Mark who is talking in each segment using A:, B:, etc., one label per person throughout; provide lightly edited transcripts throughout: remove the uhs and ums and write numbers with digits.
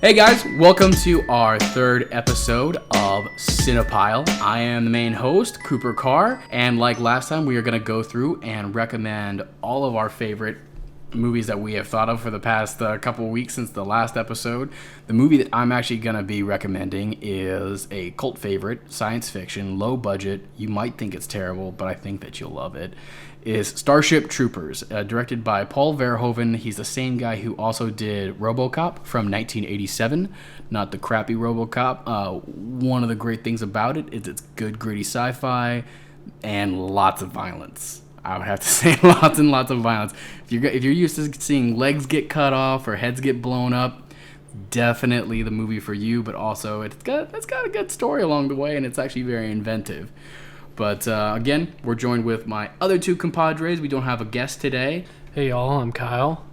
A: Hey guys, welcome to our third episode of Cinepile. I am the main host, Cooper Carr, and like last time, we are going to go through and recommend all of our favorite movies that we have thought of for the past couple of weeks since the last episode. The movie that I'm actually going to be recommending is a cult favorite, science fiction, low budget. You might think it's terrible, but I think that you'll love it. Is Starship Troopers, directed by Paul Verhoeven. He's the same guy who also did RoboCop from 1987, not the crappy RoboCop. One of the great things about it is it's good, gritty sci-fi and lots of violence. I would have to say lots and lots of violence. If you're used to seeing legs get cut off or heads get blown up, definitely the movie for you. But also, it's got a good story along the way, and it's actually very inventive. But again, we're joined with my other two compadres. We don't have a guest today.
B: Hey y'all, I'm Kyle.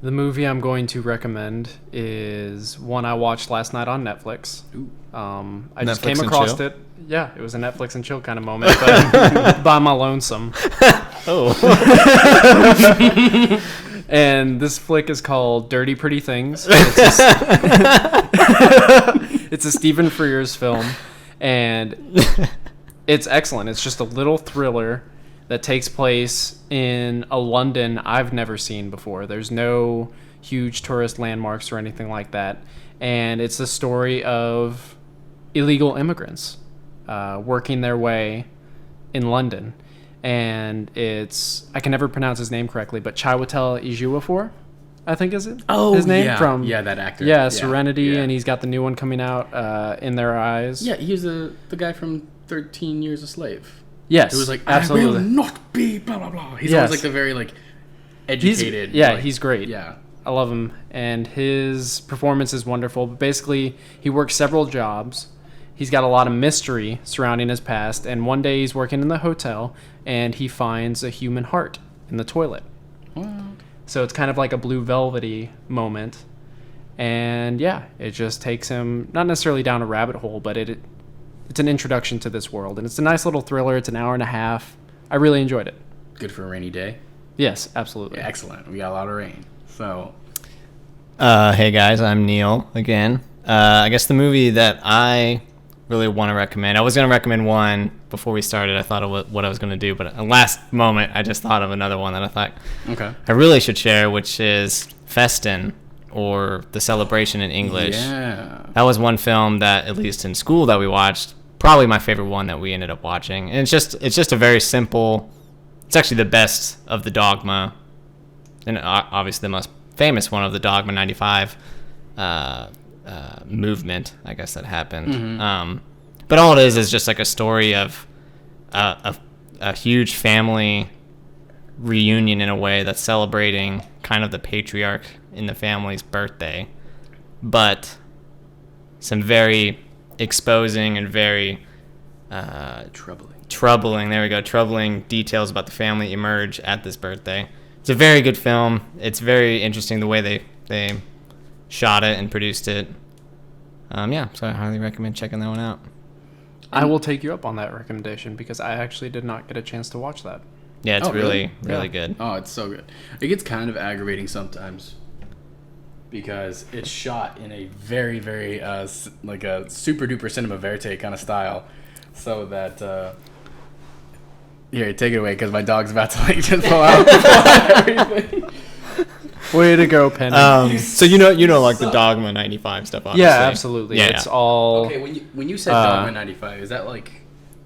B: The movie I'm going to recommend is one I watched last night on Netflix. I just came across it. Yeah, it was a Netflix and chill kind of moment, but by my lonesome.
C: Oh.
B: And this flick is called Dirty Pretty Things. It's a Stephen Frears film, and it's excellent. It's just a little thriller that takes place in a London I've never seen before. There's no huge tourist landmarks or anything like that. And it's the story of illegal immigrants working their way in London. And it's, I can never pronounce his name correctly, but Chiwetel Ejiofor, I think is it?
A: Oh,
B: his name?
A: Yeah.
B: From,
A: yeah, that actor.
B: Yeah, Serenity,
A: yeah.
B: and he's got the new one coming out, In Their Eyes.
A: Yeah, he's the guy from 13 Years a Slave.
B: Yes,
A: it was like,
B: absolutely.
A: I will not be blah, blah, blah. He's always like the very, educated.
B: He's great.
A: Yeah.
B: I love him, and his performance is wonderful. But basically, he works several jobs. He's got a lot of mystery surrounding his past, and one day he's working in the hotel, and he finds a human heart in the toilet. What? So it's kind of like a Blue Velvety moment, and yeah, it just takes him, not necessarily down a rabbit hole, but it's an introduction to this world, and it's a nice little thriller. It's an hour and a half. I really enjoyed it.
A: Good for a rainy day.
B: Yes, absolutely.
A: Yeah, excellent. We got a lot of rain. So,
C: hey guys, I'm Neil again. I guess the movie that I really want to recommend, I was going to recommend one before we started. I thought of what I was going to do, but at the last moment, I just thought of another one that I thought I really should share, which is Festin, or The Celebration in English.
A: Yeah.
C: That was one film that, at least in school, that we watched. Probably my favorite one that we ended up watching. And it's just a very simple, it's actually the best of the Dogma, and obviously the most famous one of the Dogma 95 movement, I guess, that happened. Mm-hmm. But all it is just like a story of a huge family reunion in a way that's celebrating kind of the patriarch in the family's birthday, but some very exposing and very troubling details about the family emerge at this birthday. It's a very good film. It's very interesting the way they shot it and produced it. So I highly recommend checking that one out.
B: I will take you up on that recommendation because I actually did not get a chance to watch that.
C: Yeah, it's really good.
A: Oh, it's so good. It gets kind of aggravating sometimes because it's shot in a very, very like a super duper cinema verite kind of style, so that here, take it away because my dog's about to just fall out everything.
B: Way to go, Penny.
C: So you know like the Dogma 95 stuff, obviously.
B: Yeah, absolutely. Yeah, it's all
A: okay. When you said Dogma 95, is that like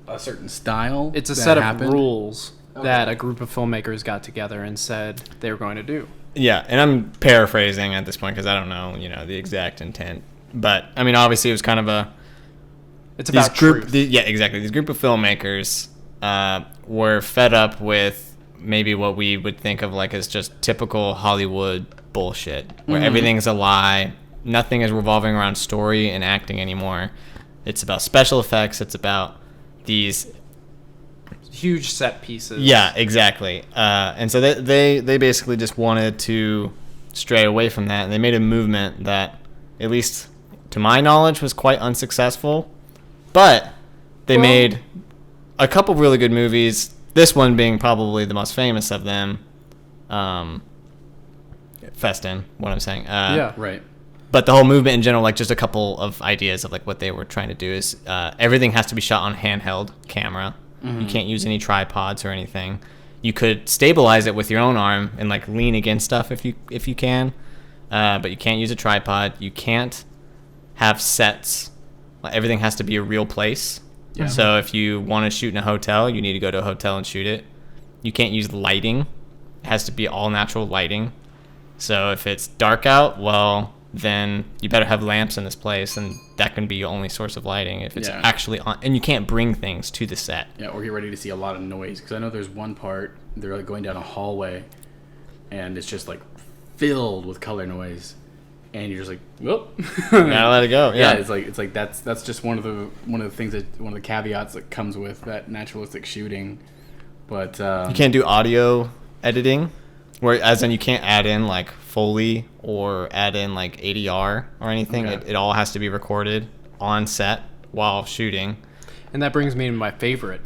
A: a certain style?
B: It's a set of rules that a group of filmmakers got together and said they were going to do.
C: Yeah, and I'm paraphrasing at this point because I don't know, the exact intent. But I mean, obviously, it was kind of
B: it's about truth.
C: Exactly. These group of filmmakers were fed up with maybe what we would think of like as just typical Hollywood bullshit, where everything's a lie, nothing is revolving around story and acting anymore. It's about special effects. It's about these
B: huge set pieces.
C: Yeah, exactly. And so they basically just wanted to stray away from that, and they made a movement that, at least to my knowledge, was quite unsuccessful. But they made a couple really good movies. This one being probably the most famous of them. Festin, what I'm saying.
A: Yeah, right.
C: But the whole movement in general, like just a couple of ideas of like what they were trying to do is everything has to be shot on handheld camera. You can't use any tripods or anything. You could stabilize it with your own arm and like lean against stuff if you can, but you can't use a tripod. You can't have sets. Everything has to be a real place. Yeah. So if you want to shoot in a hotel, you need to go to a hotel and shoot it. You can't use lighting. It has to be all natural lighting. So if it's dark out, well, then you better have lamps in this place, and that can be your only source of lighting if it's actually on. And you can't bring things to the set.
A: Yeah, or get ready to see a lot of noise. Because I know there's one part, they're like going down a hallway, and it's just like filled with color noise. And you're just like, well,
C: gotta let it go. Yeah,
A: it's like that's just one of the things that one of the caveats that comes with that naturalistic shooting. But
C: you can't do audio editing, as in you can't add in like Foley or add in like ADR or anything. Okay. It all has to be recorded on set while shooting.
B: And that brings me to my favorite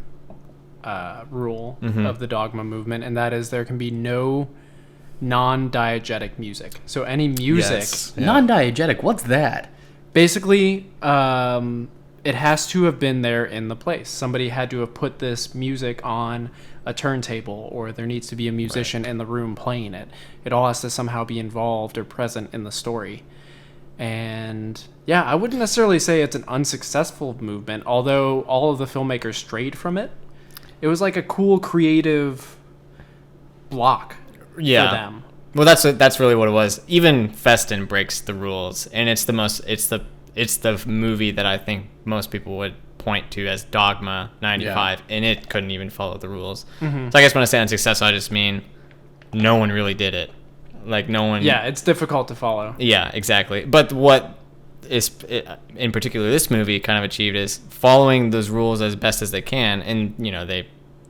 B: rule of the Dogma movement, and that is there can be no non-diegetic music. So any music...
A: Non-diegetic, what's that?
B: Basically, it has to have been there in the place. Somebody had to have put this music on a turntable, or there needs to be a musician in the room playing it. It all has to somehow be involved or present in the story. And yeah, I wouldn't necessarily say it's an unsuccessful movement, although all of the filmmakers strayed from it. It was like a cool creative block for them.
C: Well, that's really what it was. Even Festin breaks the rules, and it's the movie that I think most people would point to as Dogma 95, and it couldn't even follow the rules. So I guess when I say unsuccessful, I just mean no one really did it. Like no one.
B: Yeah, it's difficult to follow.
C: Yeah, exactly. But what is in particular this movie kind of achieved is following those rules as best as they can, and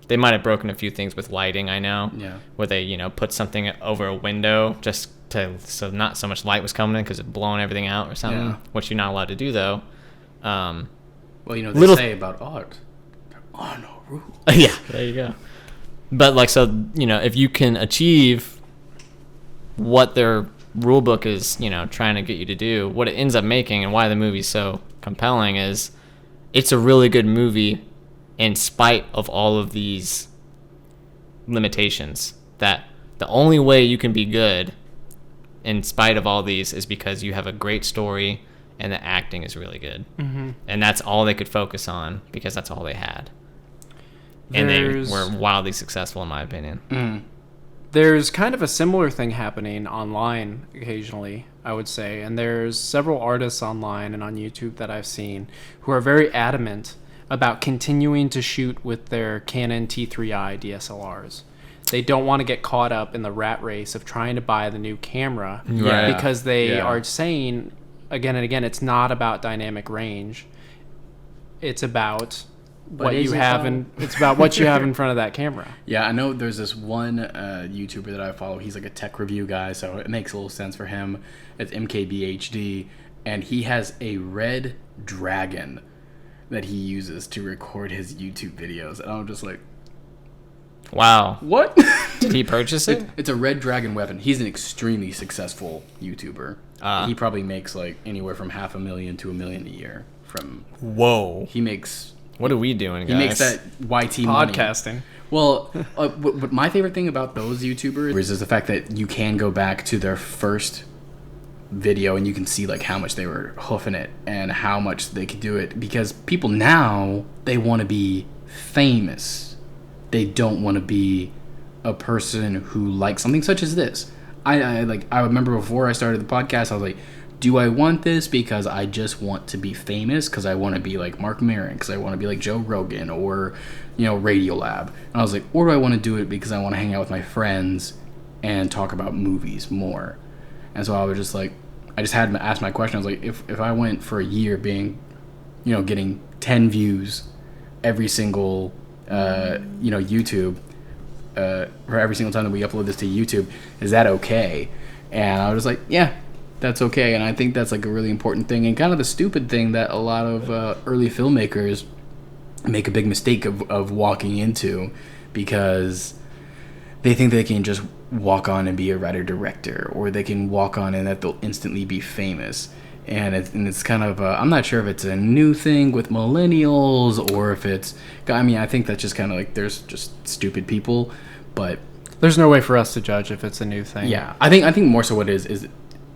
C: they might have broken a few things with lighting, I know. Yeah. Where they, put something over a window so not so much light was coming in because it's blowing everything out or something, which you're not allowed to do, though.
A: Well, they say about art, there are no rules.
C: Yeah, there you go. But, if you can achieve what their rule book is, trying to get you to do, what it ends up making and why the movie's so compelling is it's a really good movie in spite of all of these limitations. That the only way you can be good in spite of all these is because you have a great story and the acting is really good. And that's all they could focus on because that's all they had. And they were wildly successful, in my opinion.
B: There's kind of a similar thing happening online occasionally, I would say. And there's several artists online and on YouTube that I've seen who are very adamant about continuing to shoot with their Canon T3i DSLRs. They don't want to get caught up in the rat race of trying to buy the new camera because they are saying again and again, it's not about dynamic range. It's about what you have in front of that camera.
A: Yeah, I know there's this one YouTuber that I follow. He's like a tech review guy, so it makes a little sense for him. It's MKBHD, and he has a red dragon that he uses to record his YouTube videos, and I'm just like,
C: wow,
A: what?
C: Did he purchase it?
A: It's a red dragon weapon. He's an extremely successful YouTuber. He probably makes like anywhere from $500,000 to $1 million a year from.
C: Whoa.
A: He makes.
C: What are we doing, guys?
A: He makes that YT
B: podcasting
A: money. Well, but my favorite thing about those YouTubers is the fact that you can go back to their first video and you can see like how much they were hoofing it and how much they could do it, because people now, they want to be famous. They don't want to be a person who likes something such as this. I remember before I started the podcast, I was like, do I want this because I just want to be famous, because I want to be like Mark Maron, because I want to be like Joe Rogan or Radiolab? And I was like, or do I want to do it because I want to hang out with my friends and talk about movies more? And so I was just like, I just had to ask my question. I was like, if I went for a year being, getting 10 views every single, YouTube, for every single time that we upload this to YouTube, is that okay? And I was like, yeah, that's okay. And I think that's like a really important thing, and kind of the stupid thing that a lot of early filmmakers make a big mistake of walking into, because they think they can just walk on and be a writer director, or they can walk on and that they'll instantly be famous. And it's kind of I'm not sure if it's a new thing with millennials or if it's, I mean, I think that's just kind of like there's just stupid people, but
B: There's no way for us to judge if it's a new thing.
A: yeah, I think more so what it is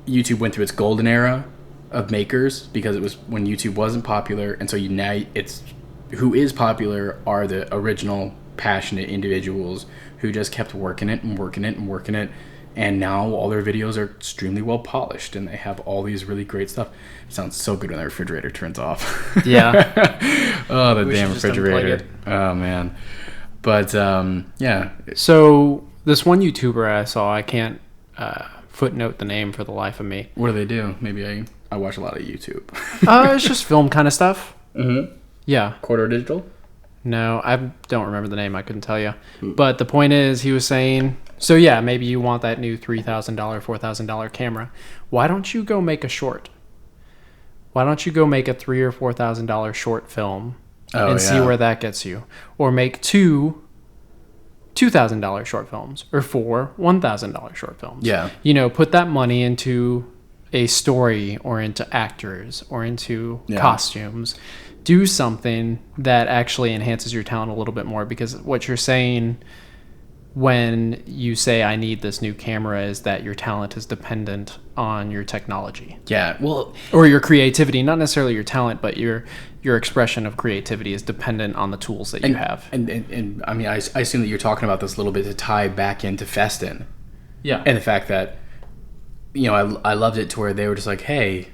A: YouTube went through its golden era of makers, because it was when YouTube wasn't popular, and so now it's who is popular are the original passionate individuals who just kept working it and working it and working it. And now all their videos are extremely well polished, and they have all these really great stuff. It sounds so good when the refrigerator turns off.
B: Yeah.
A: Oh, the
B: We
A: damn
B: should just unplug
A: refrigerator.
B: it.
A: Oh, man. But, yeah.
B: So this one YouTuber I saw, I can't footnote the name for the life of me.
A: What do they do? Maybe I watch a lot of YouTube.
B: It's just film kind of stuff.
A: Mm-hmm.
B: Yeah.
A: Quarter digital?
B: No, I don't remember the name. I couldn't tell you. But the point is, he was saying, so yeah, maybe you want that new $3,000, $4,000 camera. Why don't you go make a short? Why don't you go make a $3,000 or $4,000 short film and see where that gets you? Or make two $2,000 short films, or four $1,000 short films.
A: Yeah.
B: You know, put that money into a story or into actors or into costumes. Do something that actually enhances your talent a little bit more, because what you're saying when you say I need this new camera is that your talent is dependent on your technology.
A: Yeah, well,
B: Or your creativity, not necessarily your talent, but your expression of creativity is dependent on the tools that you have.
A: And I mean, I assume that you're talking about this a little bit to tie back into Festin.
B: Yeah.
A: And the fact that, you know, I loved it to where they were just like, hey,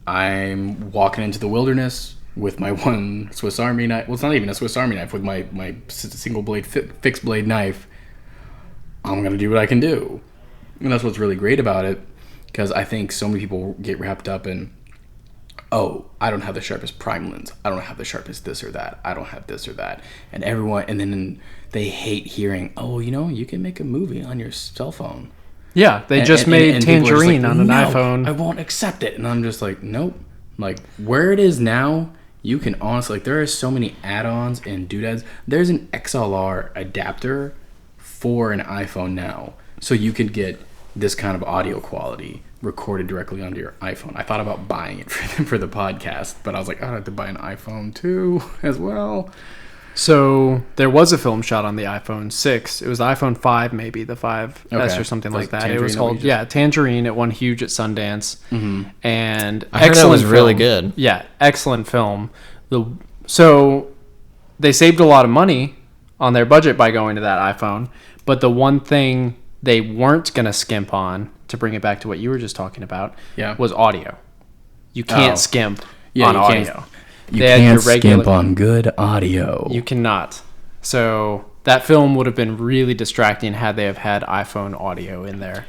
A: I'm walking into the wilderness with my one Swiss Army knife. Well, it's not even a Swiss Army knife. With my single blade, fixed blade knife, I'm going to do what I can do. And that's what's really great about it, because I think so many people get wrapped up in, oh, I don't have the sharpest prime lens. I don't have the sharpest this or that. I don't have this or that. And then they hate hearing, oh, you know, you can make a movie on your cell phone.
B: Yeah, they just made
A: people are just
B: Tangerine
A: like,
B: on an
A: no,
B: iPhone.
A: I won't accept it. And I'm just like, nope. Like, where it is now, you can honestly, like, there are so many add-ons and doodads. There's an XLR adapter for an iPhone now, so you can get this kind of audio quality recorded directly onto your iPhone. I thought about buying it for the podcast, but I was like, I'd have to buy an iPhone too as well.
B: So there was a film shot on the iPhone 6. It was the iPhone 5, maybe the 5S
A: Okay.
B: or something
A: Like
B: like that. It was
A: Tangerine
B: called
A: that we just-
B: Tangerine. It won huge at Sundance, and
C: I heard it
B: excellent
C: was really
B: film.
C: good.
B: Yeah, excellent film. So they saved a lot of money on their budget by going to that iPhone, but the one thing they weren't gonna skimp on, to bring it back to what you were just talking about, was audio. You can't
A: Oh.
B: skimp
A: Yeah,
B: on
A: you
B: audio.
A: can't- You
B: They had
A: can't
B: your regular-
A: skimp on good audio.
B: You cannot. So that film would have been really distracting had they have had iPhone audio in there.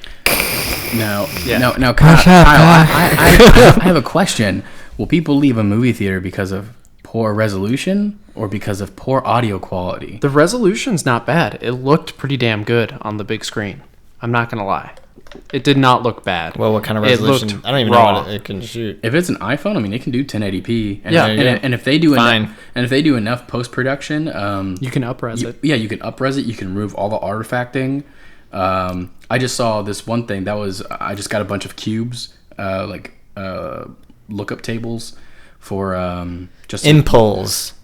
A: Now,
B: Yeah.
A: now, Kyle, I have a question. Will people leave a movie theater because of poor resolution or because of poor audio quality?
B: The resolution's not bad. It looked pretty damn good on the big screen. I'm not going to lie. It did not look bad.
C: Well, what kind of
B: It
C: resolution?
B: looked
C: I don't even
B: raw.
C: know what it can shoot.
A: If it's an iPhone, I mean, it can do 1080p. And,
B: Yeah.
A: and if they do
C: Fine.
A: enough, and if they do enough post production,
B: You can upres it.
A: yeah, you can upres it. You can remove all the artifacting. I just saw this one thing that was I just got a bunch of cubes, lookup tables for just
C: Impulse.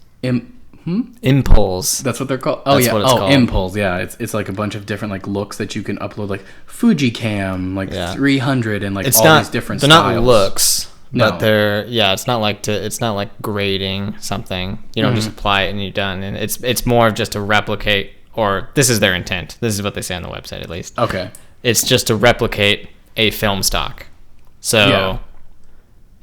C: Impulse.
A: That's what they're called. Oh
C: That's
A: yeah.
C: what it's called.
A: Impulse. Yeah, it's like a bunch of different like looks that you can upload, like Fujicam, like 300, and like
C: It's
A: all
C: not.
A: these different.
C: They're
A: styles.
C: not looks,
A: No.
C: but they're It's not like It's not like grading something. You don't just apply it and you're done. And it's more of just to replicate. Or this is their intent. This is what they say on the website, at least.
A: Okay.
C: It's just to replicate a film stock. So,
A: Yeah.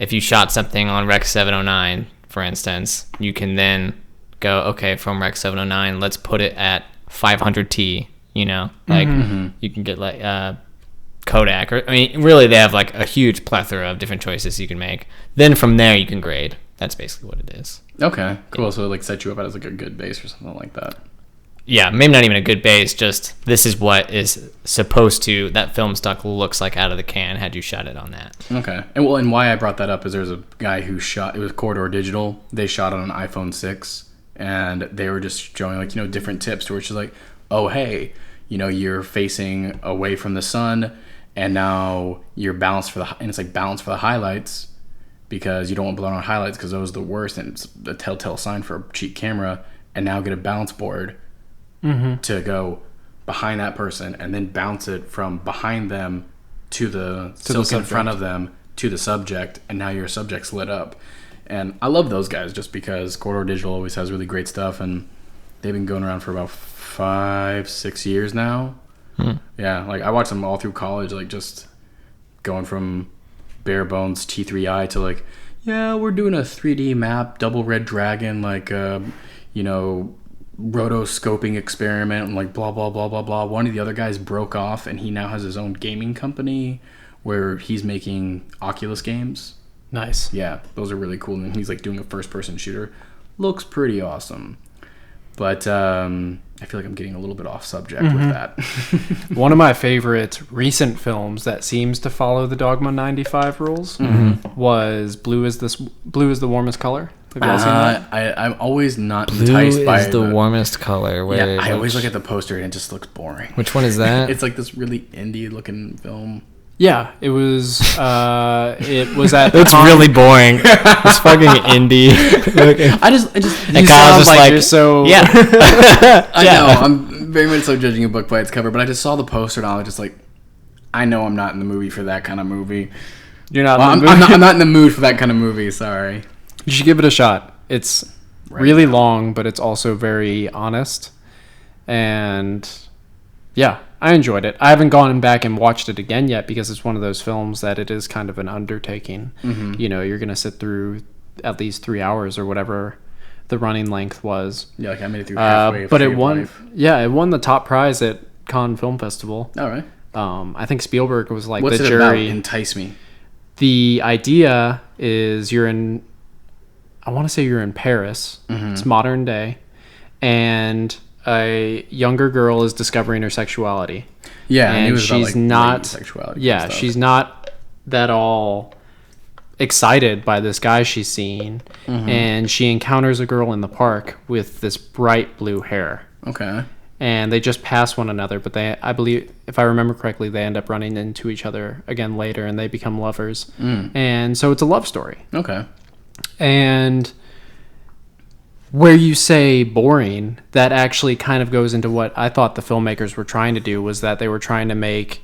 C: if you shot something on Rec 709, for instance, you can then go, okay, from Rec 709, let's put it at 500T. You know, like you can get like Kodak, or I mean, really, they have like a huge plethora of different choices you can make. Then from there, you can grade. That's basically what it is.
A: Okay. Cool. So it like set you up as like a good base or something like that.
C: Yeah, maybe not even a good base, just this is what is supposed to, that film stock looks like out of the can had you shot it on that.
A: Okay. And why I brought that up is there's a guy who shot, it was Corridor Digital. They shot on an iPhone 6, and they were just showing like, you know, different tips where it's just like, oh, hey, you're facing away from the sun, and now you're balanced and it's like balanced for the highlights, because you don't want blown out highlights because those are the worst, and it's a telltale sign for a cheap camera. And now get a balance board to go behind that person, and then bounce it from behind them to the silk in front of them to the subject, and now your subject's lit up. And I love those guys just because Corridor Digital always has really great stuff, and they've been going around for about 5-6 years now. Yeah, like I watched them all through college, like just going from bare bones T3i to like, yeah, we're doing a 3D map, double red dragon, like rotoscoping experiment, and like blah blah blah blah blah. One of the other guys broke off, and he now has his own gaming company where he's making Oculus games.
B: Nice.
A: Yeah, those are really cool. And he's like doing a first person shooter. Looks pretty awesome. But I feel like I'm getting a little bit off subject with that.
B: One of my favorite recent films that seems to follow the Dogma 95 rules was Blue is the Warmest Color. Have you all seen that?
A: I'm always not enticed by
C: the warmest color.
A: I always look at the poster and it just looks boring.
C: Which one is that?
A: It's like this really indie looking film.
B: Yeah, it was. It was at.
C: It's really boring. It's fucking indie.
A: I just.
C: And Kyle's just like,
B: you're so.
C: Yeah.
A: I know. I'm very much so judging a book by its cover, but I just saw the poster and I was just like, I know I'm not in the movie for that kind of movie.
B: You're not.
A: Well, I'm not in the mood for that kind of movie. Sorry.
B: You should give it a shot. It's really long, but it's also very honest, and yeah. I enjoyed it. I haven't gone back and watched it again yet because it's one of those films that it is kind of an undertaking. You're going to sit through at least 3 hours or whatever the running length was.
A: Yeah, like I made it through halfway.
B: But it won. Yeah, it won the top prize at Cannes Film Festival.
A: All right.
B: I think Spielberg was like
A: What's
B: the
A: it
B: jury.
A: About? Entice me.
B: The idea is you're in. I want to say you're in Paris. It's modern day, and a younger girl is discovering her sexuality.
A: Yeah,
B: and
A: it was
B: she's
A: about, like,
B: not
A: sexuality.
B: Yeah, she's not that all excited by this guy she's seeing, and she encounters a girl in the park with this bright blue hair.
A: Okay.
B: And they just pass one another, but I believe, if I remember correctly, they end up running into each other again later, and they become lovers. And so it's a love story.
A: Okay.
B: And where you say boring, that actually kind of goes into what I thought the filmmakers were trying to do, was that they were trying to make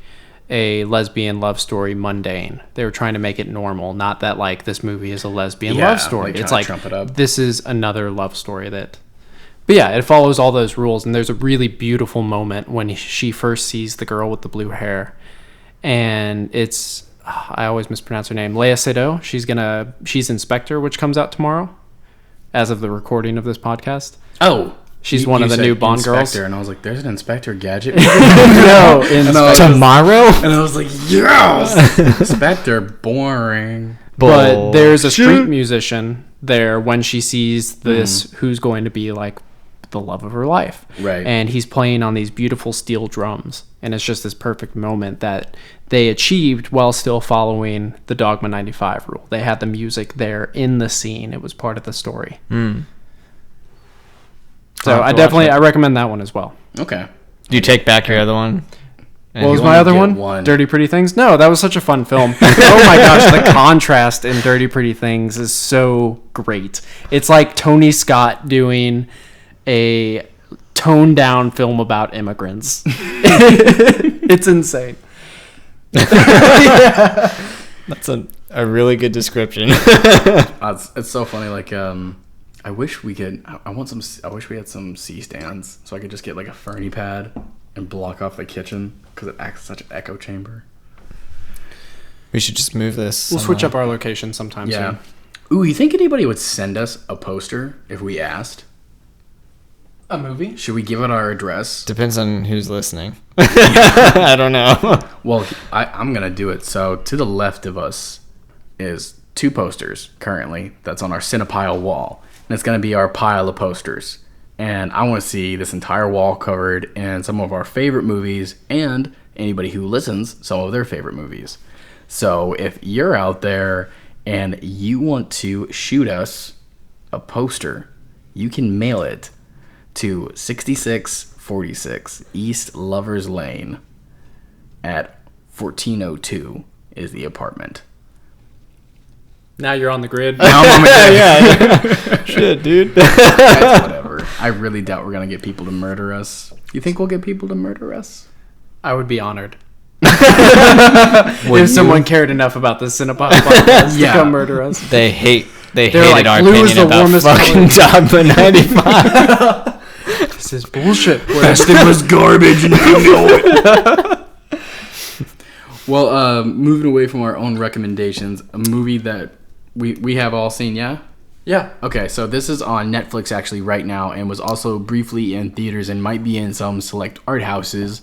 B: a lesbian love story mundane. They were trying to make it normal, not that like this movie is a lesbian love story. It's like this is another love story that. But yeah, it follows all those rules, and there's a really beautiful moment when she first sees the girl with the blue hair, and it's I always mispronounce her name, Léa Seydoux. She's Inspector, which comes out tomorrow, as of the recording of this podcast.
A: Oh,
B: she's one of the new Bond girls.
A: And I was like, "There's an Inspector Gadget."
B: No,
C: tomorrow.
A: And I was like, "Yes, Inspector, boring."
B: But there's a street musician there when she sees this, who's going to be like the love of her life,
A: right?
B: And he's playing on these beautiful steel drums, and it's just this perfect moment that they achieved while still following the Dogma 95 rule. They had the music there in the scene; it was part of the story. So I recommend that one as well.
A: Okay.
C: Do you take back your other one?
B: What was my other one? Dirty Pretty Things? No, that was such a fun film. Oh my gosh, the contrast in Dirty Pretty Things is so great. It's like Tony Scott doing a toned down film about immigrants. It's insane.
C: That's a really good description.
A: It's so funny. Like, I wish we could. I wish we had some C-stands so I could just get like a Fernie pad and block off the kitchen because it acts as such an echo chamber.
C: We should just move this.
B: We'll switch up our location sometime soon.
A: Ooh, you think anybody would send us a poster if we asked?
B: A movie?
A: Should we give it our address?
C: Depends on who's listening. I don't know.
A: Well, I'm going to do it. So to the left of us is 2 posters currently that's on our Cinepile wall. And it's going to be our pile of posters. And I want to see this entire wall covered in some of our favorite movies, and anybody who listens, some of their favorite movies. So if you're out there and you want to shoot us a poster, you can mail it to 6646 East Lovers Lane at 1402 is the apartment.
B: Now you're on the grid.
A: Now I'm on the grid.
C: Yeah. Shit, dude.
A: That's whatever. I really doubt we're going to get people to murder us. You think we'll get people to murder us?
B: I would be honored. If someone cared enough about the Cinepod podcast to come murder us.
C: They hated
B: like,
C: our
B: blue is
C: opinion
B: the
C: about
B: warmest
C: fucking Dogma 95.
B: This is bullshit.
A: Preston was garbage and you know it. Well, moving away from our own recommendations, a movie that we have all seen, yeah?
B: Yeah.
A: Okay, so this is on Netflix actually right now and was also briefly in theaters and might be in some select art houses.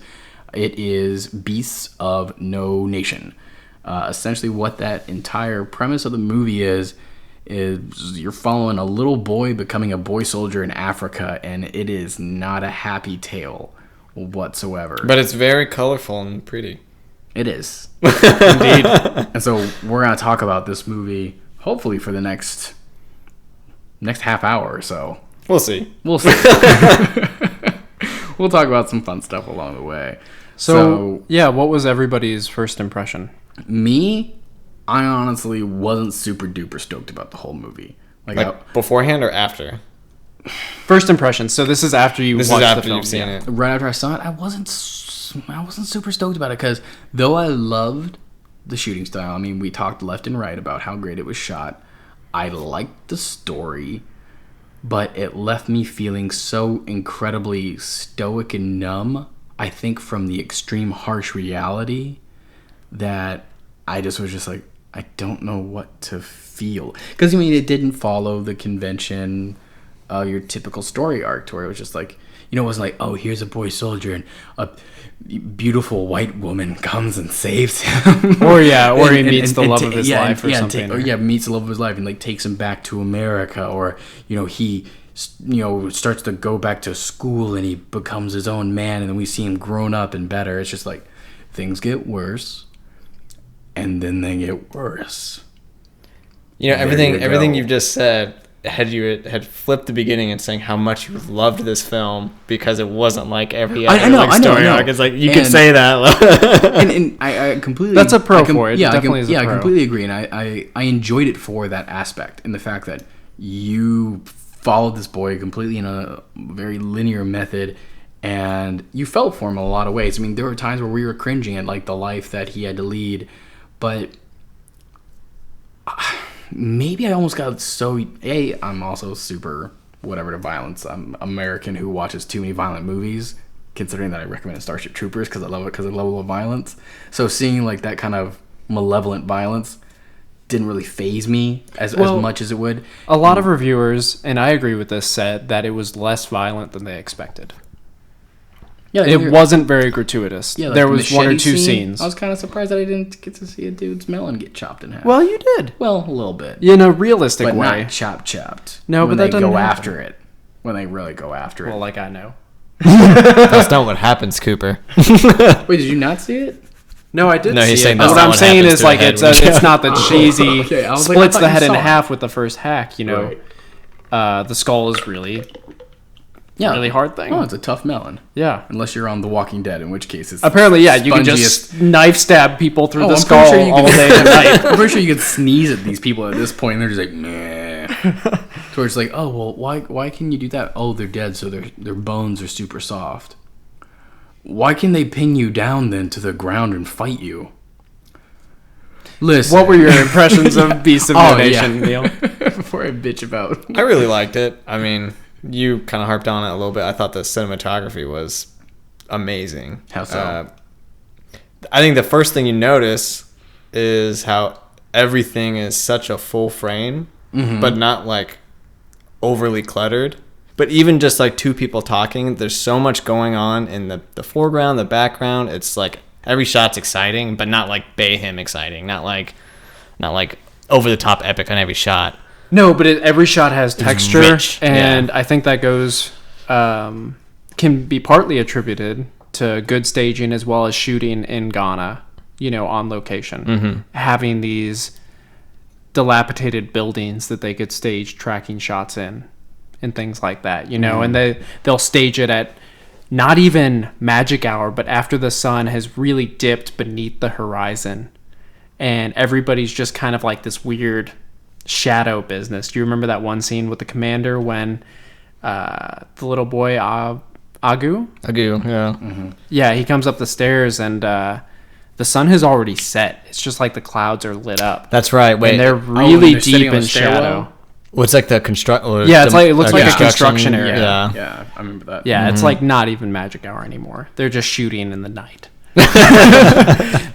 A: It is Beasts of No Nation. Essentially what that entire premise of the movie is you're following a little boy becoming a boy soldier in Africa, and it is not a happy tale whatsoever.
C: But it's very colorful and pretty.
A: It is. Indeed. And so we're going to talk about this movie hopefully for the next half hour or so.
C: We'll see.
A: We'll see. We'll talk about some fun stuff along the way.
B: So yeah, what was everybody's first impression?
A: Me, I honestly wasn't super duper stoked about the whole movie.
C: Like beforehand or after?
B: First impression. So this is after you watched the film.
C: You've seen it.
A: Right after I saw it, I wasn't super stoked about it because though I loved the shooting style, I mean, we talked left and right about how great it was shot. I liked the story, but it left me feeling so incredibly stoic and numb, I think from the extreme harsh reality, that I just was just like, I don't know what to feel. Because, I mean, it didn't follow the convention, your typical story arc, to where it was just like, you know, it wasn't like, oh, here's a boy soldier and a beautiful white woman comes and saves him.
B: Or he meets the love of his life or something.
A: Meets the love of his life and like takes him back to America, or, you know, he, you know, starts to go back to school and he becomes his own man, and then we see him grown up and better. It's just like things get worse and then they get worse.
C: You know, everything you've just said had flipped the beginning and saying how much you loved this film because it wasn't like every other story arc. It's like you could say that.
A: and I completely.
B: That's a pro for it.
A: Yeah,
B: definitely is a pro.
A: I completely agree, and I enjoyed it for that aspect, and the fact that you followed this boy completely in a very linear method, and you felt for him in a lot of ways. I mean, there were times where we were cringing at like the life that he had to lead, but. Maybe I almost got I'm also super whatever to violence. I'm American who watches too many violent movies, considering that I recommend Starship Troopers because I love it because of the level of violence. So seeing like that kind of malevolent violence didn't really faze me as much as it would.
B: A lot of reviewers, and I agree with this, said that it was less violent than they expected. Yeah, it wasn't very gratuitous. Yeah, like there was one or two scenes.
A: I was kind of surprised that I didn't get to see a dude's melon get chopped in half.
B: Well, you did.
A: Well, a little bit.
B: In a realistic way.
A: But not chopped.
B: No, but that doesn't
A: go after it. When they really go after it.
B: Well, like I know.
C: That's not what happens, Cooper.
A: Wait, did you not see it?
B: No, I did.
C: No, he's saying that's
B: what
C: not
B: I'm
C: what
B: saying
C: happens
B: is
C: to a
B: like
C: head
B: it's not the cheesy splits the head in
A: saw it.
B: half with the first hack. You know,
A: Right.
B: The skull is really hard thing.
A: Oh, it's a tough melon.
B: Yeah.
A: Unless you're on The Walking Dead, in which case it's
B: apparently you can just knife stab people through the
A: I'm
B: skull
A: pretty sure you
B: all
A: can,
B: day and night.
A: I'm pretty sure you could sneeze at these people at this point, and they're just like, meh. So it's like, oh well, why can you do that? Oh, they're dead, so their bones are super soft. Why can they pin you down then to the ground and fight you? Listen.
B: What were your impressions of Beasts of No Nation, Neil?
A: Before I bitch about.
C: I really liked it. I mean, you kind of harped on it a little bit. I thought the cinematography was amazing.
A: How so?
C: I think the first thing you notice is how everything is such a full frame, but not like overly cluttered. But even just like two people talking, there's so much going on in the foreground, the background. It's like every shot's exciting, but not like Bayhem exciting. Not like over the top epic on every shot.
B: No, but every shot has texture,
C: rich,
B: and I think that goes can be partly attributed to good staging as well as shooting in Ghana, you know, on location, having these dilapidated buildings that they could stage tracking shots in and things like that, you know, and they'll stage it at not even magic hour, but after the sun has really dipped beneath the horizon and everybody's just kind of like this weird shadow business. Do you remember that one scene with the commander when the little boy Agu,
C: yeah.
B: yeah, he comes up the stairs and the sun has already set. It's just like the clouds are lit up.
C: That's right. Wait,
B: and they're
A: and
B: really
A: they're sitting
B: deep
A: on
B: in
A: the stairwell?
B: shadow.
C: what's like the construct?
B: Yeah, it's like it looks like a construction area.
A: Yeah, I remember that.
B: Yeah, it's like not even magic hour anymore. They're just shooting in the night.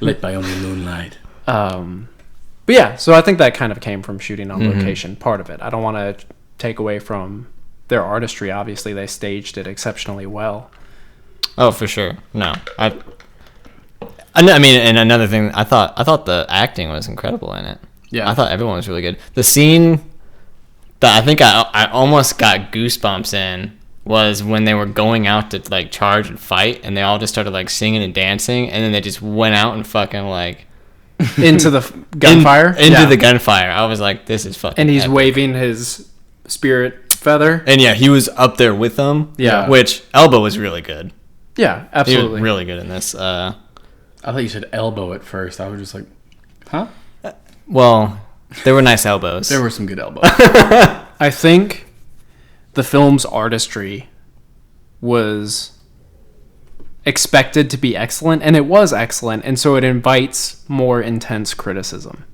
A: Lit by only moonlight.
B: But yeah, so I think that kind of came from shooting on location, part of it. I don't want to take away from their artistry. Obviously, they staged it exceptionally well.
C: Oh, for sure. No, I mean, and another thing, I thought the acting was incredible in it.
A: Yeah.
C: I thought everyone was really good. The scene that I think I almost got goosebumps in was when they were going out to like charge and fight, and they all just started like singing and dancing, and then they just went out and fucking like
B: Into the gunfire?
C: into the gunfire. I was like, this is fucking.
B: And he's
C: epic.
B: waving his spirit feather.
C: And yeah, he was up there with them.
B: Yeah.
C: Which Elba was really good.
B: Yeah,
C: He
B: absolutely.
C: was really good in this.
A: I thought you said elbow at first. I was just like, huh?
C: Well, there were nice elbows.
A: There were some good elbows.
B: I think the film's artistry was expected to be excellent, and it was excellent, and so it invites more intense criticism.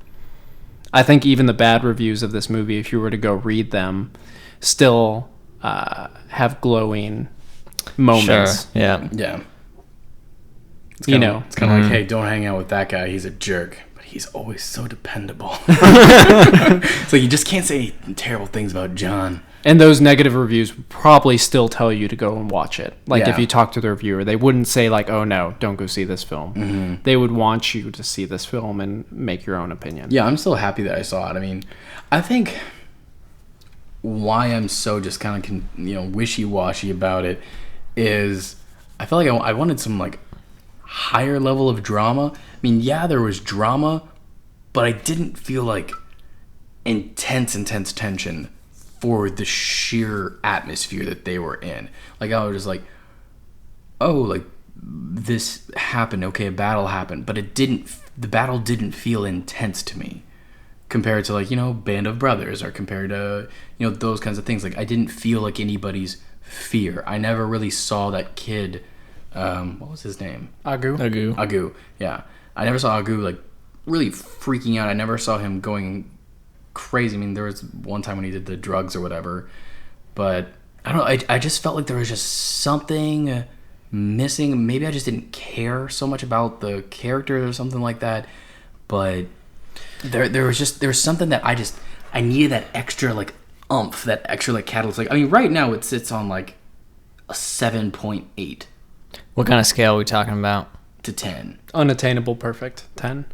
B: I think even the bad reviews of this movie, if you were to go read them, still have glowing moments.
C: Sure. Yeah.
A: Yeah. It's
B: You
A: kinda-
B: know.
A: it's kind of like, hey, don't hang out with that guy. He's a jerk, but he's always so dependable. So you just can't say terrible things about John.
B: And those negative reviews would probably still tell you to go and watch it. Like,
A: Yeah.
B: if you talk to the reviewer, they wouldn't say, like, oh, no, don't go see this film. They would want you to see this film and make your own opinion.
A: Yeah, I'm still happy that I saw it. I mean, I think why I'm so just kind of wishy-washy about it is I feel like I wanted some like higher level of drama. I mean, yeah, there was drama, but I didn't feel like intense tension for the sheer atmosphere that they were in. Like, I was just like, oh, like this happened, okay, a battle happened, but the battle didn't feel intense to me compared to like, Band of Brothers, or compared to, those kinds of things. Like, I didn't feel like anybody's fear. I never really saw that kid, what was his name? Agu. Yeah. I never saw Agu like really freaking out. I never saw him going crazy. I mean, there was one time when he did the drugs or whatever, but I don't know. I just felt like there was just something missing. Maybe I just didn't care so much about the characters or something like that. But there was something that I needed, that extra like oomph, that extra like catalyst. Like, I mean, right now it sits on like a 7.8
C: What kind of scale are we talking about?
A: to 10.
B: Unattainable perfect. 10.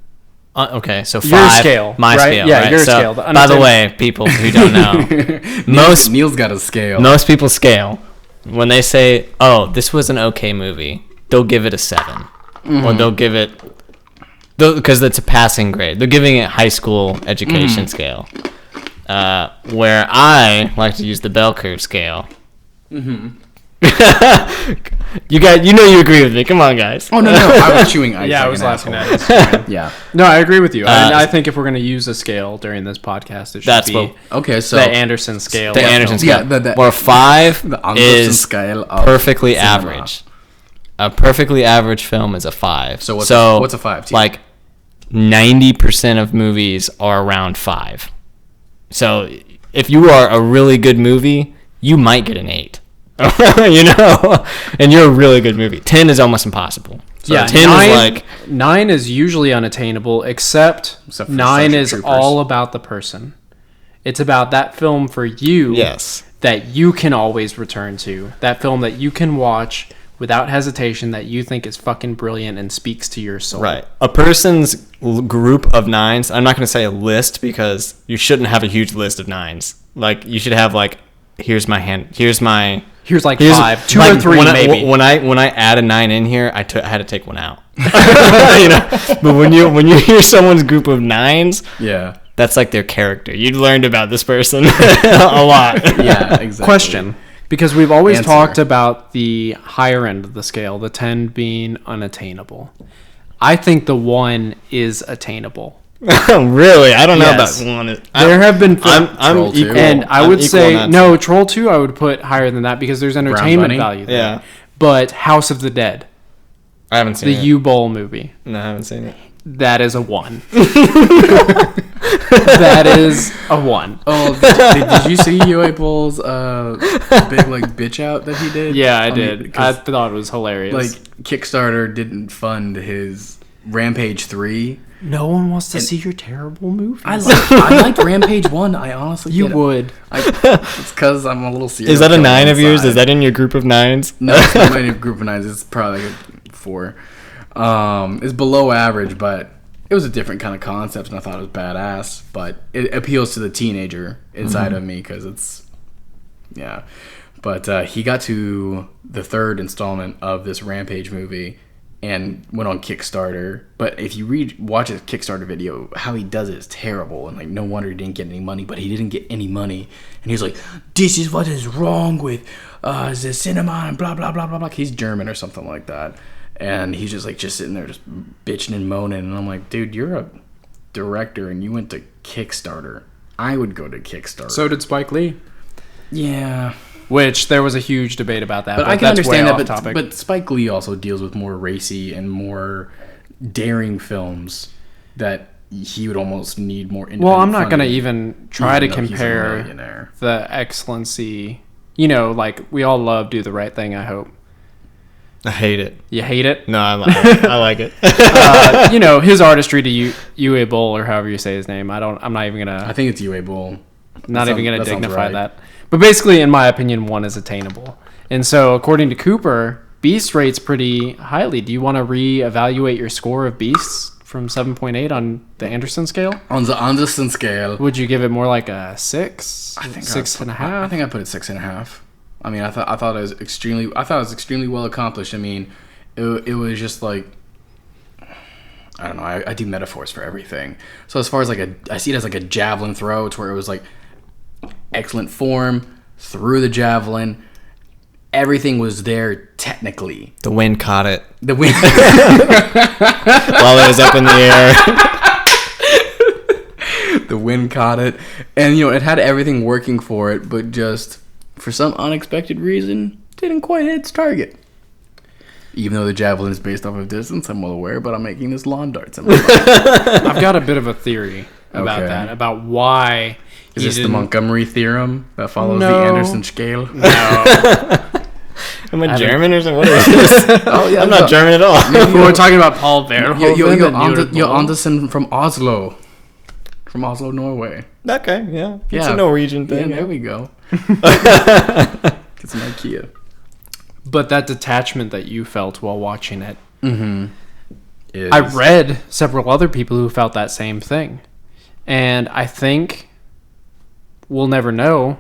C: Okay, so 5.
B: Your scale,
C: My
B: right?
C: scale.
B: Yeah,
C: right?
B: your
C: So,
B: scale. The
C: By the
B: unattainable-
C: way, people who don't know,
A: Neil's got a scale.
C: most people scale when they say, "Oh, this was an okay movie," they'll give it a 7, or they'll give it because it's a passing grade. They're giving it high school education scale. Where I like to use the bell curve scale. You guys, you agree with me. Come on, guys.
A: Oh no, I was chewing ice.
B: Yeah,
A: like
B: I was
A: an
B: laughing
A: asshole.
B: at it. It's fine.
A: Yeah.
B: No, I agree with you. And I think if we're going to use a scale during this podcast, it should
C: That's
B: be
C: what-
A: Okay, so
B: the Anderson scale.
C: The
B: of
C: Anderson
B: film.
C: scale.
A: Yeah,
C: where 5
A: the Anderson
C: is
A: scale of
C: perfectly
A: cinema.
C: average. A perfectly average film is a 5.
A: So what's a 5 to you?
C: Like 90% of movies are around 5. So if you are a really good movie, you might get an 8. And you're a really good movie. 10 is almost impossible. So
B: Yeah,
C: 10 is like
B: 9 is usually unattainable, except
A: for
B: 9
A: Starship
B: is
A: Troopers.
B: all about the person. It's about that film for you
C: yes.
B: that you can always return to. That film that you can watch without hesitation, that you think is fucking brilliant and speaks to your soul.
C: Right. A person's group of 9s, I'm not going to say a list because you shouldn't have a huge list of 9s. Like, you should have like, here's like
B: Here's 5, 2
C: like,
B: or 3 maybe.
C: When I add a 9 in here, I had to take one out. But when you hear someone's group of 9s,
A: Yeah.
C: that's like their character. You'd learned about this person a lot.
A: Yeah, exactly.
B: Question. Because we've always
A: Answer.
B: talked about the higher end of the scale, the 10 being unattainable. I think the 1 is attainable.
C: Really? I don't know
B: Yes.
C: about 1.
B: There have been
C: I'm
A: Troll 2.
C: equal.
B: and I
C: I'm
B: would
C: equal
B: say
C: on that
B: no,
C: too.
B: Troll 2 I would put higher than that because there's entertainment
A: Bunny?
B: value there.
C: Yeah.
B: But House of the Dead,
C: I haven't seen
B: the
C: it.
B: U-Bowl movie,
C: No, I haven't seen it.
B: that is a 1. That is a 1.
A: Oh, did you see UA Bull's big like bitch out that he did?
B: Yeah, I
A: mean,
B: did.
A: 'cause,
B: I thought it was hilarious.
A: like Kickstarter didn't fund his Rampage 3.
B: no one wants to see your terrible movies.
A: I liked Rampage 1. I honestly
B: You
A: did.
B: would.
A: It's because I'm a little serious.
C: Is that a 9 of yours? Is that in your group of 9s?
A: No, it's not my group of 9s. It's probably like a 4. It's below average, but it was a different kind of concept, and I thought it was badass. But it appeals to the teenager inside of me because it's, yeah. But he got to the 3rd installment of this Rampage movie and went on Kickstarter. But if you watch his Kickstarter video, how he does it is terrible, and like no wonder he didn't get any money. But he didn't get any money, and he's like, "This is what is wrong with the cinema," and blah blah blah blah blah. He's German or something like that. And he's just sitting there just bitching and moaning. And I'm like, dude, you're a director and you went to Kickstarter. I would go to Kickstarter.
B: So did Spike Lee.
A: Yeah.
B: Which there was a huge debate about that.
A: But I can
B: that's
A: understand
B: way
A: that.
B: off topic.
A: But Spike Lee also deals with more racy and more daring films that he would almost need more independent
B: well, I'm not going to
A: funding,
B: even try to
A: even though he's a
B: compare
A: millionaire.
B: the excellency. You know, like we all love Do the Right Thing, I hope.
C: I hate it.
B: You hate it?
C: No, I like it.
B: You know, his artistry to UA Bull, or however you say his name. I'm not even going
A: I
B: to
A: think it's UA Bull.
B: not even going to
A: that sounds
B: dignify
A: right.
B: that. But basically, in my opinion, 1 is attainable. And so, according to Cooper, Beast rates pretty highly. Do you want to reevaluate your score of Beasts from 7.8 on the Anderson scale?
A: On the Anderson scale,
B: Would you give it more like a 6?
A: I think
B: 6.5?
A: I think I put it 6.5. I mean, I thought it was extremely well accomplished. I mean, it was just like, I don't know. I do metaphors for everything. So as far as I see it as like a javelin throw. It's where it was like excellent form, threw the javelin. Everything was there technically.
C: The wind caught it
A: The wind.
C: while it was up in the air.
A: The wind caught it, and it had everything working for it, but just for some unexpected reason didn't quite hit its target. Even though the javelin is based off of distance, I'm well aware, but I'm making this lawn darts in my mind.
B: I've got a bit of a theory about
A: Okay.
B: that, about why.
A: Is
B: he
A: this the
B: didn't-
A: Montgomery theorem that follows
B: No.
A: the Anderson scale?
B: No.
C: Am I German or something? What is this?
A: Oh yeah,
C: I'm not German at all.
B: We're talking about Paul Verhoeven.
A: You're Anderson from Oslo. From Oslo, Norway.
C: Okay, yeah. It's
A: Yeah.
C: a Norwegian
A: Yeah,
C: thing.
A: there we go. Get some IKEA.
B: But that detachment that you felt while watching it,
A: Is-
B: I read several other people who felt that same thing. And I think we'll never know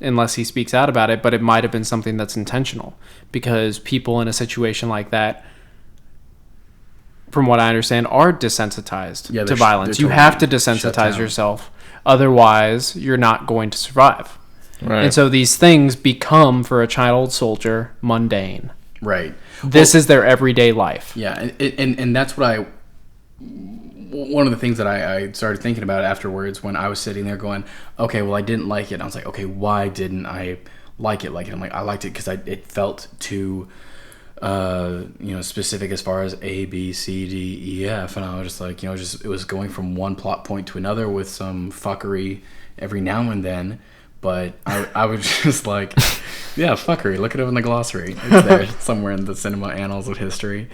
B: unless he speaks out about it, but it might have been something that's intentional. Because people in a situation like that, from what I understand, are desensitized
A: Yeah,
B: to
A: they're
B: violence. You
A: totally
B: have to
A: shut
B: desensitize
A: down.
B: yourself. Otherwise, you're not going to survive.
C: Right.
B: And so these things become, for a child soldier, mundane.
A: Right.
B: This is their everyday life.
A: Yeah, and that's what one of the things that I started thinking about afterwards when I was sitting there going, okay, well, I didn't like it. I was like, okay, why didn't I like it? I'm like, I liked it because it felt too, specific as far as A, B, C, D, E, F. And I was just like, it was going from one plot point to another with some fuckery every now and then. But I was just like, yeah, fuckery. Look it up in the glossary. It's there somewhere in the cinema annals of history.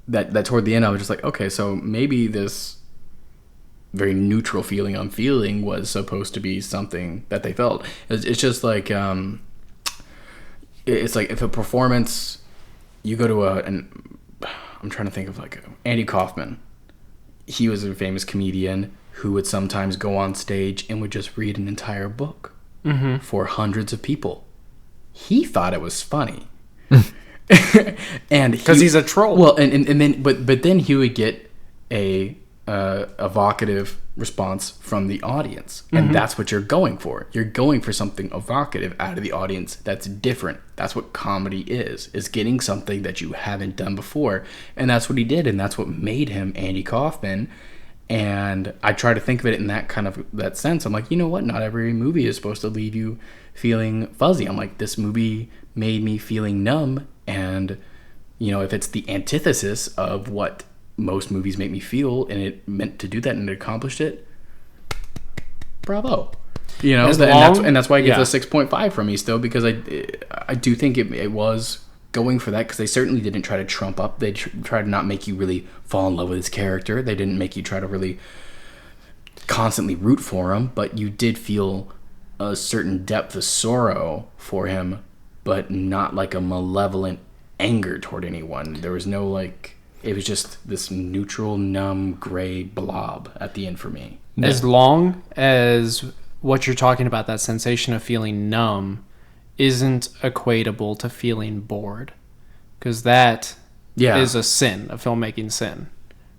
A: That toward the end, I was just like, okay, so maybe this very neutral feeling I'm feeling was supposed to be something that they felt. It's just like, it's like if a performance, you go to I'm trying to think of Andy Kaufman. He was a famous comedian who would sometimes go on stage and would just read an entire book for hundreds of people. He thought it was funny. And
B: Because he's a troll.
A: well, and then but then he would get a evocative response from the audience, and that's what you're going for. You're going for something evocative out of the audience that's different. That's what comedy is getting something that you haven't done before, and that's what he did, and that's what made him Andy Kaufman. And I try to think of it in that sense. I'm like, you know what? Not every movie is supposed to leave you feeling fuzzy. I'm like, this movie made me feeling numb, and if it's the antithesis of what most movies make me feel, and it meant to do that and it accomplished it, bravo. And that's why it gets a 6.5 from me still, because I do think it was going for that, because they certainly didn't try to trump up. They tried to not make you really fall in love with his character. They didn't make you try to really constantly root for him, but you did feel a certain depth of sorrow for him, but not like a malevolent anger toward anyone. There was no it was just this neutral, numb, gray blob at the end for me.
B: As long as what you're talking about, that sensation of feeling numb, isn't equatable to feeling bored, because that is a sin, a filmmaking sin,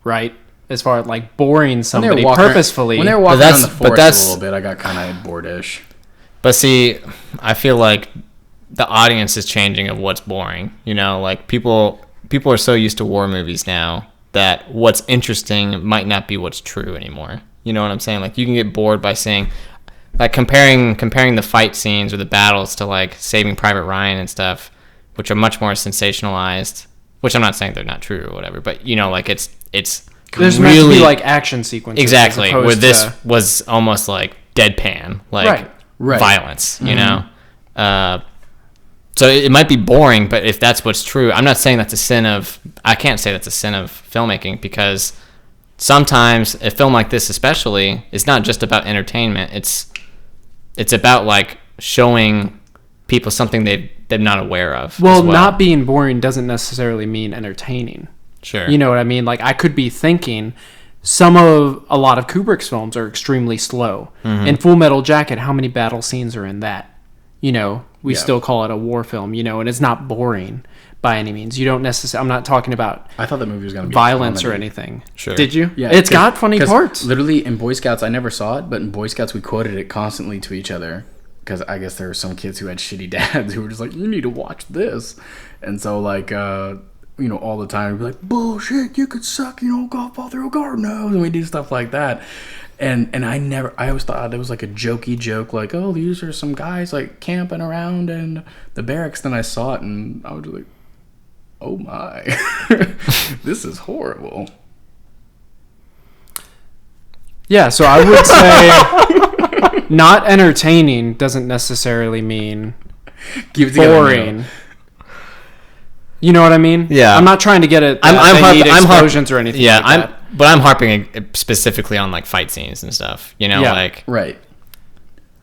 B: right? As far as boring somebody purposefully.
A: When they were walking around the forest a little bit, I got kind of bored-ish.
C: But see, I feel like the audience is changing of what's boring. People are so used to war movies now that what's interesting might not be what's true anymore. You know what I'm saying? You can get bored by saying, comparing the fight scenes or the battles to Saving Private Ryan and stuff, which are much more sensationalized. Which I'm not saying they're not true or whatever, but it's
B: there's
C: really
B: meant to be action sequences,
C: exactly, where this was almost deadpan,
A: right.
C: violence. So it might be boring, but if that's what's true, I'm not saying that's a sin of. I can't say that's a sin of filmmaking, because sometimes a film like this, especially, is not just about entertainment. It's about showing people something they're not aware of.
B: Well, not being boring doesn't necessarily mean entertaining.
C: Sure.
B: You know what I mean? I could be thinking a lot of Kubrick's films are extremely slow. Mm-hmm. In Full Metal Jacket, how many battle scenes are in that? We still call it a war film, and it's not boring by any means. You don't necessarily. I'm not talking about.
A: I thought the movie was going to be
B: violence or anything.
C: Sure.
B: Did you?
A: Yeah.
B: It's got funny parts.
A: Literally in Boy Scouts, I never saw it, but in Boy Scouts we quoted it constantly to each other, because I guess there were some kids who had shitty dads who were just like, "You need to watch this," and so all the time we'd be like, "Bullshit, you could suck, Godfather of Gardenos," and we do stuff like that. And I always thought it was a jokey joke, oh, these are some guys camping around in the barracks. Then I saw it and I was like, oh my, this is horrible.
B: Yeah, so I would say not entertaining doesn't necessarily mean boring. You know what I mean?
C: Yeah.
B: I'm not trying to get it. I'm explosions or anything.
C: Yeah, but I'm harping specifically on fight scenes and stuff.
A: Right.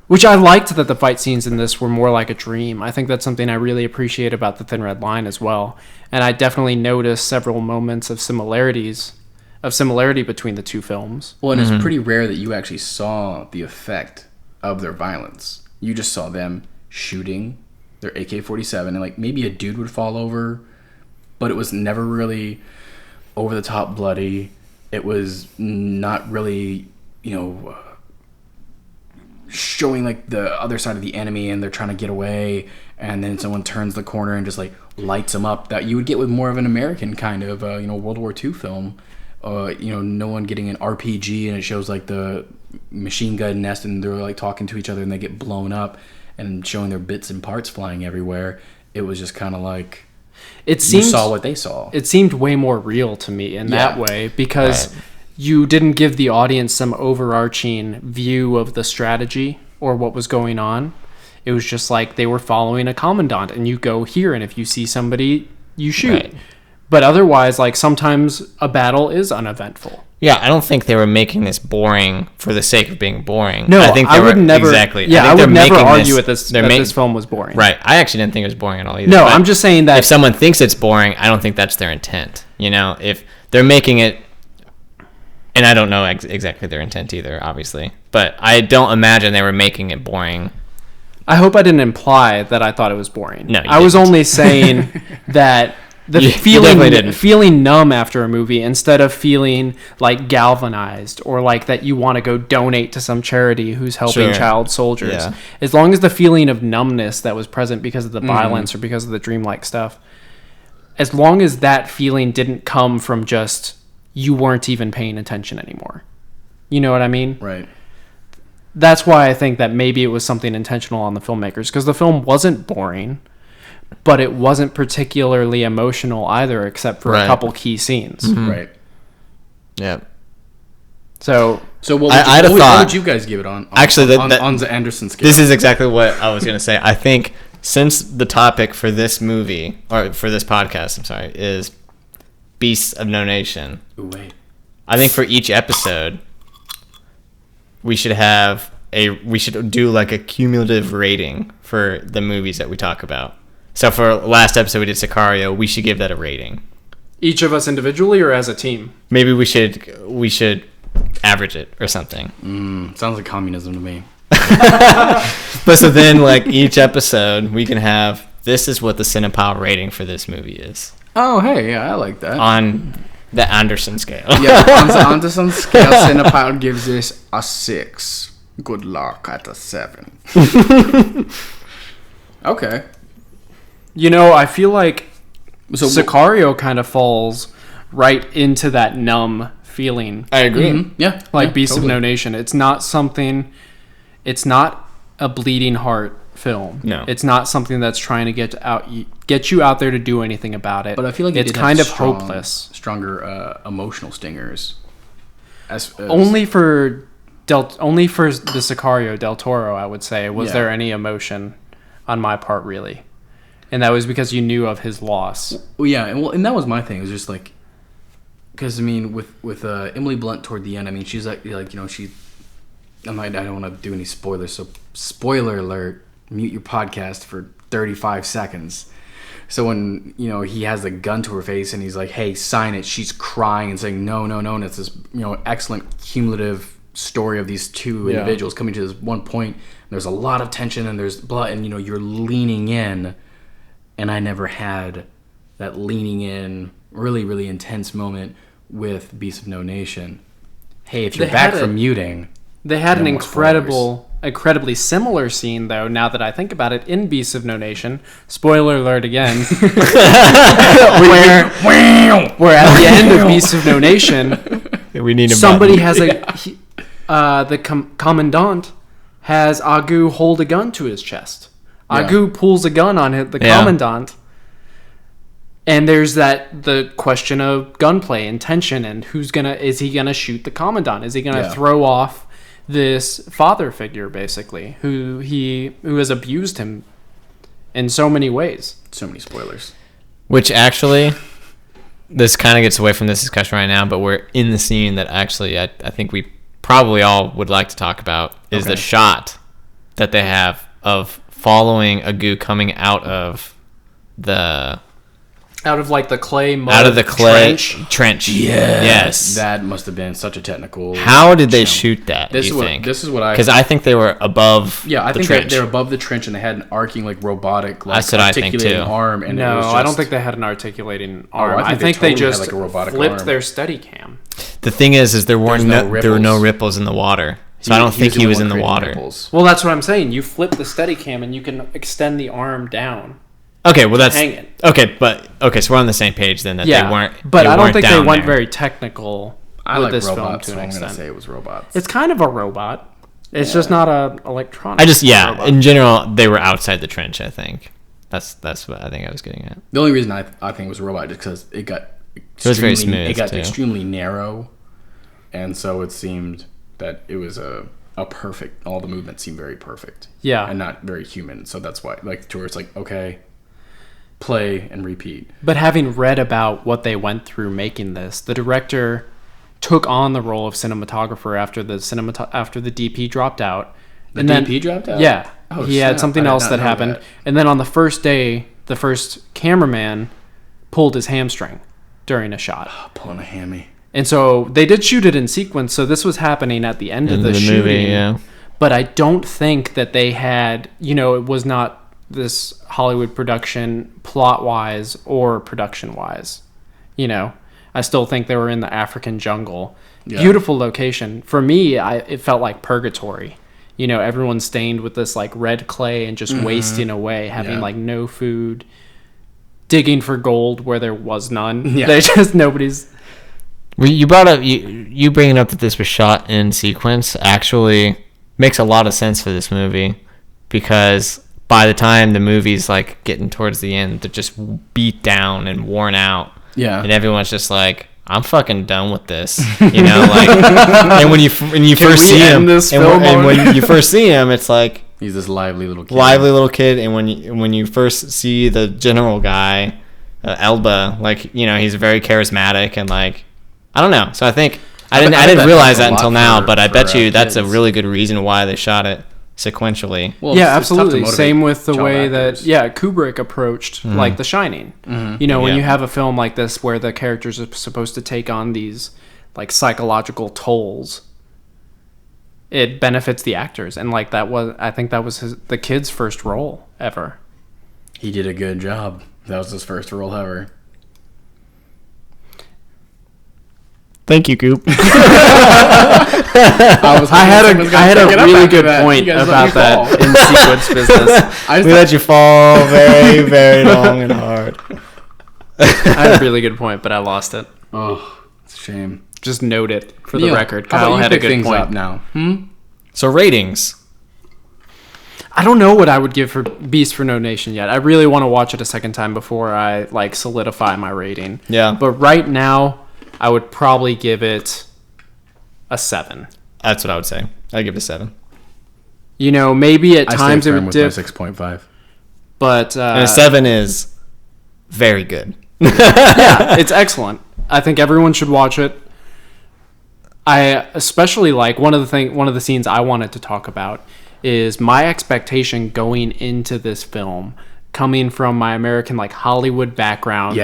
B: Which I liked that the fight scenes in this were more like a dream. I think that's something I really appreciate about The Thin Red Line as well. And I definitely noticed several moments of similarity between the two films.
A: Well, and it's pretty rare that you actually saw the effect of their violence. You just saw them shooting their AK-47, and maybe a dude would fall over, but it was never really over the top bloody. It was not really, showing the other side of the enemy and they're trying to get away, and then someone turns the corner and just lights them up, that you would get with more of an American kind of World War II film. No one getting an RPG and it shows the machine gun nest and they're talking to each other and they get blown up and showing their bits and parts flying everywhere. It was just kind of you saw what they saw.
B: It seemed way more real to me in that way, because you didn't give the audience some overarching view of the strategy or what was going on. It was just they were following a commandant, and you go here, and if you see somebody, you shoot. Right. But otherwise, sometimes a battle is uneventful.
C: Yeah, I don't think they were making this boring for the sake of being boring.
B: No,
C: I think
B: I would never.
C: Exactly.
B: Yeah, I would never argue with this. This film was boring.
C: Right. I actually didn't think it was boring at all either.
B: No, I'm just saying that
C: if someone thinks it's boring, I don't think that's their intent. If they're making it, and I don't know exactly their intent either, obviously, but I don't imagine they were making it boring.
B: I hope I didn't imply that I thought it was boring.
C: No,
B: I was only saying that the feeling numb after a movie instead of feeling like galvanized or like that you want to go donate to some charity who's helping child soldiers.
C: Yeah.
B: As long as the feeling of numbness that was present because of the violence or because of the dreamlike stuff, as long as that feeling didn't come from just you weren't even paying attention anymore. You know what I mean?
A: Right.
B: That's why I think that maybe it was something intentional on the filmmakers, because the film wasn't boring, but it wasn't particularly emotional either, except for a couple key scenes.
C: Mm-hmm.
A: Right.
C: Yeah.
B: So
A: what would you guys give it on
C: Actually,
A: on the Anderson scale?
C: This is exactly what I was going to say. I think since the topic for this movie, or for this podcast, I'm sorry, is Beasts of No Nation.
A: Ooh, wait.
C: I think for each episode, we should do like a cumulative rating for the movies that we talk about. So for last episode we did Sicario, we should give that a rating.
B: each of us individually or as a team?
C: Maybe we should average it or something.
A: Sounds like communism to me.
C: But so then, like, each episode we can have, this is what the Cinepow rating for this movie is
A: Oh, hey, yeah, I like that.
C: on the Anderson scale.
A: Yeah, on the Anderson scale, Cinepow gives this a 6. Good luck at a 7. Okay.
B: You know, I feel like
A: So
B: Sicario kind of falls right into that numb feeling.
C: I agree.
A: Mhm. Yeah,
B: Like
A: yeah,
B: Beasts
A: totally.
B: of No Nation. It's not a bleeding heart film.
C: No.
B: It's not something that's trying to get you out there to do anything about it.
A: But I feel like
B: it's
A: it did
B: kind
A: have
B: of hopeless.
A: stronger emotional stingers. As
B: Only for the Sicario Del Toro, I would say, was
A: Yeah.
B: there any emotion on my part, really, and that was because you knew of his loss.
A: Well, yeah, and that was my thing. It was just like, because I mean, with Emily Blunt toward the end, I mean, she's like I don't want to do any spoilers, so spoiler alert: mute your podcast for 35 seconds. So when he has the gun to her face and he's like, "Hey, sign it," she's crying and saying, "No, no, no!" And it's this excellent cumulative story of these two individuals coming to this one point. And there's a lot of tension and there's blood, and you're leaning in. And I never had that leaning in, really, really intense moment with Beasts of No Nation. Hey, if you're
B: They
A: back
B: had
A: from muting,
B: They had
A: no
B: an
A: more
B: incredibly similar scene, though, now that I think about it, in Beasts of No Nation. Spoiler alert again. where at the end of Beasts of No Nation,
C: We need
B: somebody has the commandant has Agu hold a gun to his chest.
A: Yeah.
B: Agu pulls a gun on the commandant. And there's the question of gunplay and tension, and is he gonna shoot the commandant? Is he gonna throw off this father figure, basically, who has abused him in so many ways?
A: so many spoilers.
C: Which actually, this kind of gets away from this discussion right now, but we're in the scene that actually I think we probably all would like to talk about is the shot that they have of following Agu coming out of the
B: clay mud
C: out of the clay
B: trench.
C: Yes.
A: That must have been such a technical.
C: How did they shoot that?
A: This
C: do you think?
A: This is what I.
C: Because I think they were above.
A: Yeah, I
C: the
A: think
C: trench.
A: they're above the trench and they had an arcing, like robotic, like
C: That's what I think,
A: articulating
C: too.
A: arm. And
B: No,
A: it was
B: I don't
A: just-
B: think they had an articulating arm.
A: I
B: I
A: think
B: think
A: they
B: they
A: totally had,
B: just
A: like, a robotic
B: flipped
A: arm.
B: their steady cam.
C: The thing is there weren't there were no ripples in the water, so I don't think he was in the water.
B: Well, that's what I'm saying. You flip the steady cam and you can extend the arm down.
C: Okay, well that's
B: Hang it.
C: okay. So we're on the same page then. That they weren't.
B: But I don't think they
C: down
B: went
C: there.
B: very technical
A: I
B: with
A: like
B: this
A: robots,
B: film
A: so
B: to an
A: I'm gonna
B: extent.
A: say it was robots.
B: It's kind of a robot. It's just not a electronic. robot.
C: In general they were outside the trench. I think that's what I think I was getting at.
A: The only reason I think it was a robot is because it got
C: was very
A: extremely-
C: smooth,
A: It got
C: too.
A: extremely narrow, and so it seemed that it was a perfect. All the movements seemed very perfect.
B: Yeah.
A: and not very human. So that's why, like, to where it's like, okay, play and repeat.
B: But having read about what they went through making this, the director took on the role of cinematographer after the DP dropped out.
A: The DP dropped out?
B: Yeah.
A: Oh,
B: he
A: snap.
B: had something
A: I did
B: else
A: not
B: that
A: know
B: happened.
A: that.
B: And then on the first day, the first cameraman pulled his hamstring during a shot.
A: Pulling a hammy.
B: And so they did shoot it in sequence. So this was happening at the end of the shooting.
C: movie, yeah.
B: But I don't think that they had, it was not this Hollywood production plot-wise or production-wise. You know, I still think they were in the African jungle. Yeah. Beautiful location. For me, it felt like purgatory. You know, everyone's stained with this like red clay and just wasting away, having like no food, digging for gold where there was none. Yeah. They just nobody's.
C: You brought up you bringing up that this was shot in sequence actually makes a lot of sense for this movie, because by the time the movie's like getting towards the end, they're just beat down and worn out. Yeah, and everyone's just like, I'm fucking done with this, you know. Like, and when you first see him, and when you first see him, it's like
A: he's this lively little kid.
C: And when you first see the general guy, Elba, like, you know, he's very charismatic and like, I don't know. So I think I didn't realize that until now, but I bet you that's a really good reason why they shot it sequentially.
B: Well, yeah, absolutely. Same with the way that Kubrick approached like The Shining. You know, when you have a film like this where the characters are supposed to take on these like psychological tolls, it benefits the actors, and like I think that was the kid's first role ever.
A: He did a good job. That was his first role ever.
C: Thank you, Coop.
B: I had a really good point about that in sequence business.
C: We let you fall very, very long and hard.
B: I had a really good point, but I lost it.
A: Oh, it's a shame.
B: Just note it for the record. Kyle had a good point.
A: Up now.
C: So ratings.
B: I don't know what I would give for Beast for No Nation yet. I really want to watch it a second time before I like solidify my rating.
C: Yeah.
B: But right now, I would probably give it a 7.
C: That's what I would say. I'd give it a 7.
B: You know, maybe at times it would dip.
A: 6.5.
B: But
C: and a 7 is very good.
B: Yeah, it's excellent. I think everyone should watch it. I especially like one of the scenes I wanted to talk about is my expectation going into this film, coming from my American like Hollywood background,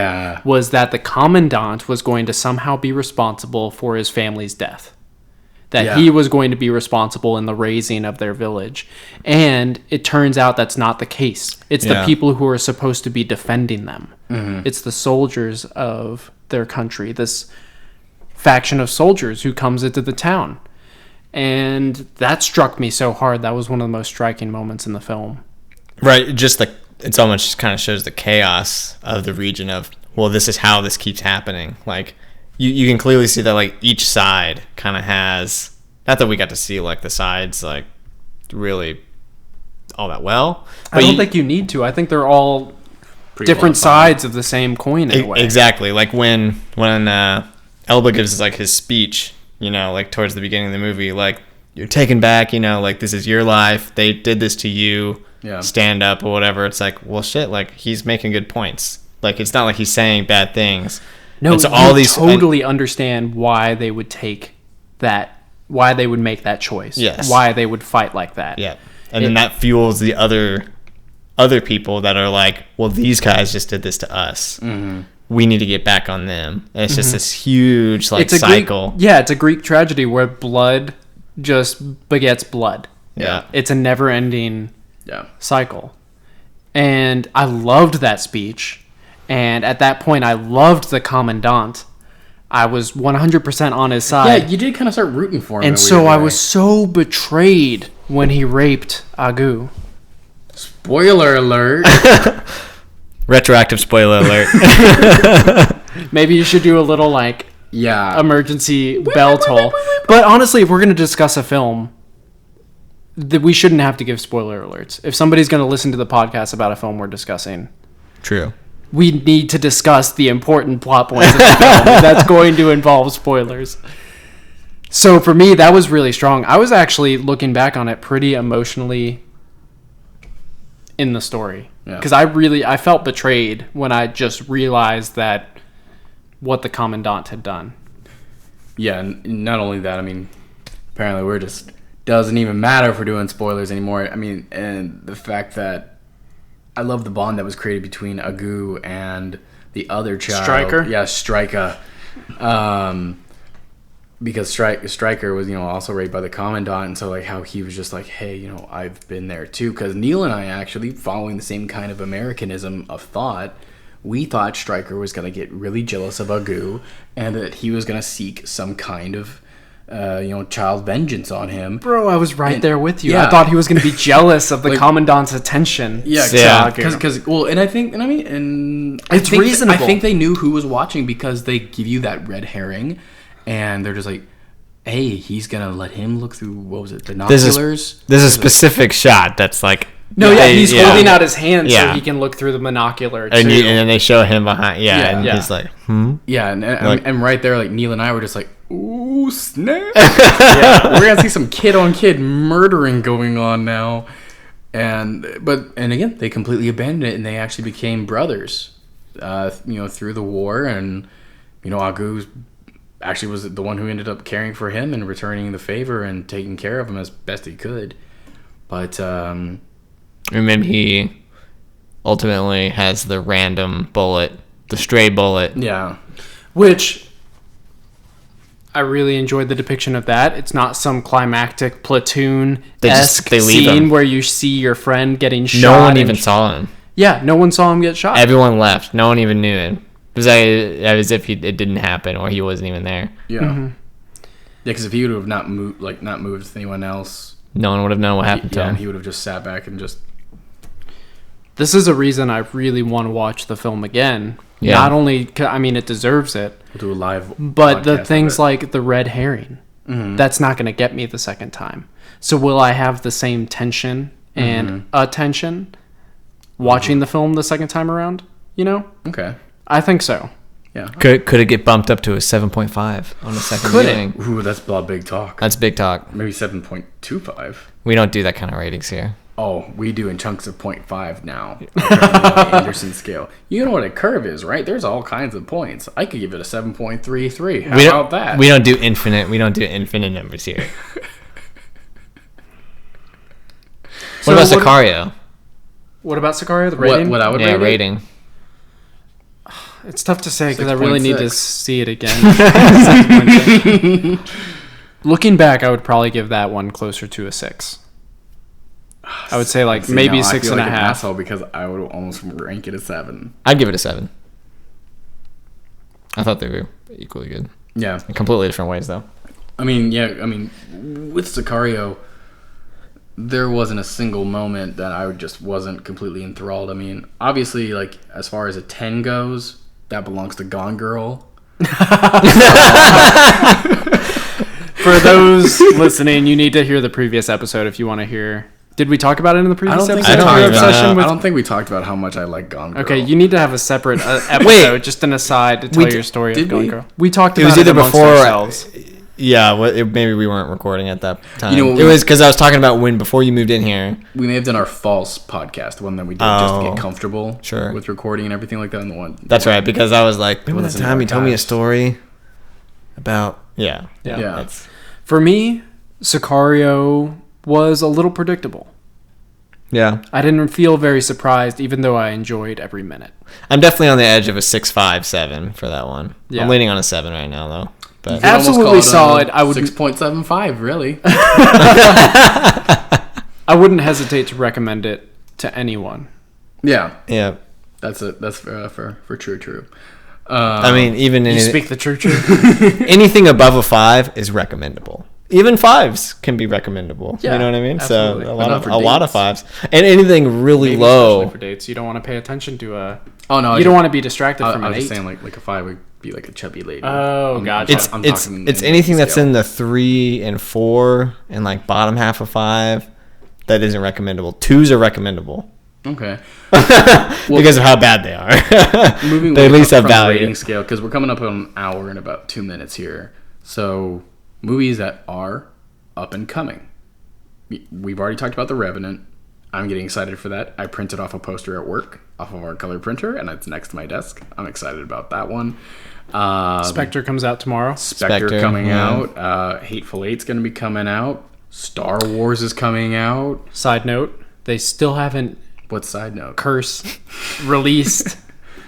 B: was that the commandant was going to somehow be responsible for his family's death. That he was going to be responsible in the raising of their village. And it turns out that's not the case. It's the people who are supposed to be defending them. It's the soldiers of their country, this faction of soldiers who comes into the town. And that struck me so hard. That was one of the most striking moments in the film.
C: Right, just like it's almost just kind of shows the chaos of the region of, well, this is how this keeps happening. Like, you can clearly see that, like, each side kind of has, not that we got to see, like, the sides, like, really all that well.
B: But I don't think you need to. I think they're all different sides of the same coin in a way.
C: Exactly. Like, when Elba gives, like, his speech, you know, like, towards the beginning of the movie, like, you're taken back, you know, like, this is your life. They did this to you. Stand up or whatever. It's like, well, shit, like, he's making good points. Like, it's not like he's saying bad things.
B: No, so all these totally understand why they would take that, why they would make that choice.
C: Yes.
B: Why they would fight like that.
C: Yeah. And then that fuels the other people that are like, well, these guys just did this to us. We need to get back on them. And it's just this huge like cycle.
B: It's a Greek tragedy where blood just begets blood.
C: Yeah.
B: It's a never-ending cycle. And I loved that speech. And at that point, I loved the commandant. I was 100% on his side.
A: Yeah, you did kind of start rooting for him.
B: And so I was so betrayed when he raped Agu.
A: Spoiler alert.
C: Retroactive spoiler alert.
B: Maybe you should do a little, like, emergency bell toll. But honestly, if we're going to discuss a film, we shouldn't have to give spoiler alerts. If somebody's going to listen to the podcast about a film we're discussing.
C: True.
B: We need to discuss the important plot points of the film. That's going to involve spoilers. So for me, that was really strong. I was actually, looking back on it, pretty emotionally in the story. Because I felt betrayed when I just realized that what the commandant had done.
A: Yeah, and not only that, I mean, apparently we're just, doesn't even matter if we're doing spoilers anymore. I mean, and the fact that I love the bond that was created between Agu and the other child.
B: Stryker?
A: Yeah, Stryker. because Stryker was, also raped by the commandant, and so like how he was just like, hey, I've been there too. Because Neil and I actually, following the same kind of Americanism of thought, we thought Stryker was gonna get really jealous of Agu, and that he was gonna seek some kind of, child vengeance on him.
B: Bro, I was right there with you.
A: Yeah.
B: I thought he was going to be jealous of the commandant's attention.
A: Yeah, because it's
B: reasonable.
A: I think they knew who was watching because they give you that red herring, and they're just like, hey, he's gonna let him look through, what was it, binoculars?
C: There's a specific shot that's like,
B: he's holding out his hand so he can look through the binocular too.
C: And then they show him behind, he's like,
A: Yeah,
C: Like-
A: and right there, like Neil and I were just like, ooh, snap! Yeah, we're gonna see some kid-on-kid murdering going on now, and again, they completely abandoned it, and they actually became brothers, through the war, and Agu actually was the one who ended up caring for him and returning the favor and taking care of him as best he could, but
C: and then he ultimately has the random bullet, the stray bullet.
A: yeah.
B: Which I really enjoyed the depiction of that. It's not some climactic platoon-esque
C: they leave
B: scene
C: him.
B: where you see your friend getting shot.
C: No one even saw him.
B: Yeah, no one saw him get shot.
C: Everyone left. No one even knew it. It was as if it didn't happen or he wasn't even there.
A: Yeah. Yeah, because if he would have not moved with anyone else,
C: No one would have known what happened to him.
A: he would have just sat back and just.
B: This is a reason I really want to watch the film again.
C: Yeah.
B: Not only, it deserves it,
A: We'll do a live.
B: but the
A: podcast of
B: things
A: it.
B: like the red herring, that's not going to get me the second time. So will I have the same tension and attention watching the film the second time around?
A: Okay.
B: I think so.
A: Yeah.
C: Could it get bumped up to a 7.5 on the second
B: Could it?
C: viewing?
A: Ooh, that's a lot of big talk.
C: That's big talk.
A: Maybe 7.25.
C: We don't do that kind of ratings here.
A: Oh, we do in chunks of 0.5 now. The Anderson scale. You know what a curve is, right? There's all kinds of points. I could give it a 7.33. How about that?
C: We don't do infinite numbers here.
B: So
C: what about Sicario?
B: What about Sicario? The rating?
A: What I would rate it?
C: Rating.
B: It's tough to say because I really need to
A: 6.6.
B: see it again. 6.6. Looking back, I would probably give that one closer to a 6. I would say
A: See,
B: maybe
A: now I
B: 6
A: feel
B: and a
A: like an
B: half.
A: asshole because I would almost rank it a 7.
C: I'd give it a 7. I thought they were equally good.
A: Yeah.
C: In completely different ways, though.
A: With Sicario, there wasn't a single moment that I just wasn't completely enthralled. Obviously, like, as far as a 10 goes, that belongs to Gone Girl.
B: For those listening, you need to hear the previous episode if you want to hear. Did we talk about it in the previous episode?
C: I don't
B: Your
C: even know.
B: obsession with-
A: I don't think we talked about how much I like Gone Girl.
B: Okay, you need to have a separate episode, just an aside to tell your story of
A: did
B: Gone
A: we?
B: Girl. We talked
C: It
B: about
C: was
B: it
C: either
B: amongst
C: before.
B: ourselves.
C: Yeah, maybe we weren't recording at that time.
A: You know,
C: it was because I was talking about before you moved in here.
A: We may have done our false podcast, the one that we did just to
C: Oh,
A: get comfortable
C: sure.
A: with recording and everything like that. And the one
C: That's right, because I was like, remember that
A: listen to
C: time
A: our
C: you told me a
A: guys.
C: story about... Yeah.
B: Yeah.
C: That's,
B: For me, Sicario was a little predictable.
C: yeah.
B: I didn't feel very surprised, even though I enjoyed every minute.
C: I'm definitely on the edge of a 6.5, 7 for that one.
B: Yeah.
C: I'm leaning on a 7 right now, though. But
A: You could almost
B: Absolutely
A: call it a
B: solid. I would
A: 6.75, really.
B: I wouldn't hesitate to recommend it to anyone.
A: Yeah,
C: yeah.
A: that's for true.
C: I mean, even
B: You
C: in
B: speak the true truth.
C: anything above a 5 is recommendable. Even 5s can be recommendable.
B: Yeah,
C: You know what I mean?
B: absolutely.
C: So
A: But not for
C: a lot of
A: dates.
C: 5s. And anything really
B: Maybe
C: low.
B: especially for dates. You don't want to pay attention to a...
A: Oh no,
B: You don't want to be distracted from
A: I
B: an
A: was
B: 8.
A: just saying like a 5 would be like a chubby lady.
B: Oh, gotcha.
C: It's
A: I'm
C: it's
A: talking
C: it's
A: in
C: anything that's
A: scale.
C: in the 3 and 4 and like bottom half of 5 that isn't recommendable. 2s are recommendable
A: Okay.
C: because of how bad they are.
A: Moving
C: They at
A: away
C: least have
A: from the
C: value.
A: rating scale because we're coming up on an hour and about 2 minutes here. So movies that are up and coming. We've already talked about The Revenant. I'm getting excited for that. I printed off a poster at work off of our color printer, and it's next to my desk. I'm excited about that one.
B: Spectre comes out tomorrow.
A: Spectre coming
C: yeah.
A: out. Hateful Eight's going to be coming out. Star Wars is coming out.
B: Side note, they still haven't
A: What side note?
B: released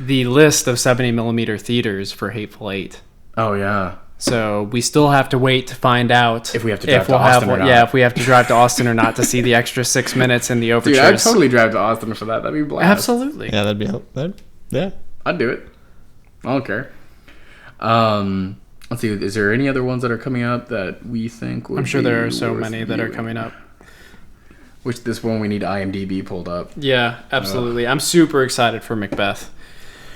B: the list of 70mm theaters for Hateful Eight.
A: Oh, yeah.
B: So we still have to wait to find out
A: if we have to drive to Austin or not.
B: Yeah, if we have to drive to Austin or not to see the extra 6 minutes in the overtures.
A: Dude, I'd totally drive to Austin for that. That'd be blast.
B: Absolutely.
C: Yeah, yeah.
A: I'd do it. I don't care. Let's see. Is there any other ones that are coming up that we think would
B: I'm sure
A: be
B: there are so
A: worth
B: many that are
A: viewing?
B: coming up.
A: Which this one we need IMDb pulled up.
B: Yeah, absolutely. I'm super excited for Macbeth.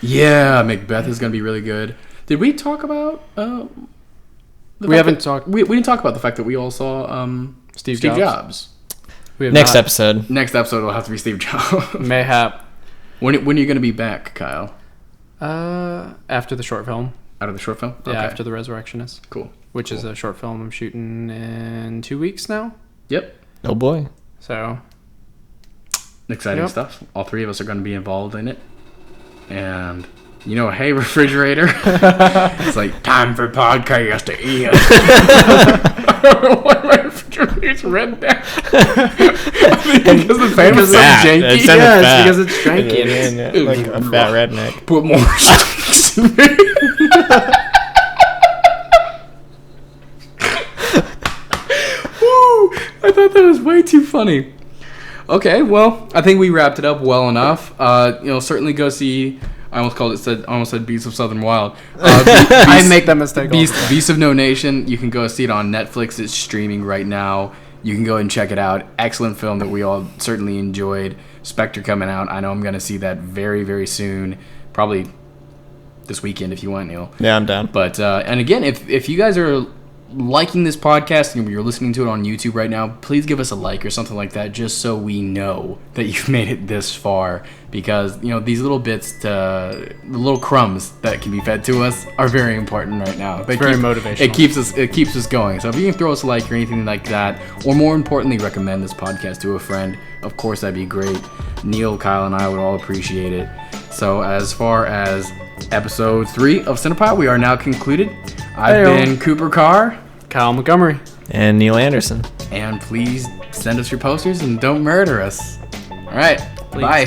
A: Yeah, Macbeth is going to be really good. Did we talk about...
B: We haven't talked...
A: We didn't talk about the fact that we all saw Steve Jobs.
B: We have
C: Next
B: not.
C: episode.
A: Next episode will have to be Steve Jobs.
B: Mayhap.
A: When are you going to be back, Kyle?
B: After the short film.
A: Out of the short film?
B: Yeah, after The Resurrectionist.
A: Cool.
B: Which is a short film I'm shooting in 2 weeks now.
A: Yep.
C: Oh boy.
B: So...
A: Exciting stuff. All three of us are going to be involved in it. And... You know, hey, refrigerator. It's like, time for podcast to end. I don't know why my refrigerator's red now. I think because the fan was so janky.
C: It's
B: because it's janky.
C: Yeah, like a fat redneck.
A: Put more shakes in me. Woo! I thought that was way too funny. Okay, well, I think we wrapped it up well enough. Certainly go see... I almost said Beasts of Southern Wild.
B: I make that mistake.
A: Beasts of No Nation. You can go see it on Netflix. It's streaming right now. You can go and check it out. Excellent film that we all certainly enjoyed. Spectre coming out. I know I'm going to see that very, very soon. Probably this weekend if you want, Neil.
C: Yeah, I'm down.
A: But and again, if you guys are liking this podcast and you're listening to it on YouTube right now, please give us a like or something like that, just so we know that you've made it this far. Because these little bits, the little crumbs that can be fed to us, are very important right now.
B: It's very motivational.
A: It keeps us going. So if you can throw us a like or anything like that, or more importantly, recommend this podcast to a friend, of course that'd be great. Neil, Kyle, and I would all appreciate it. So as far as episode 3 of Cinepile, we are now concluded. I've been Cooper Carr,
B: Kyle Montgomery,
C: and Neil Anderson.
A: and please send us your posters and don't murder us. All right,
B: Please.
A: bye.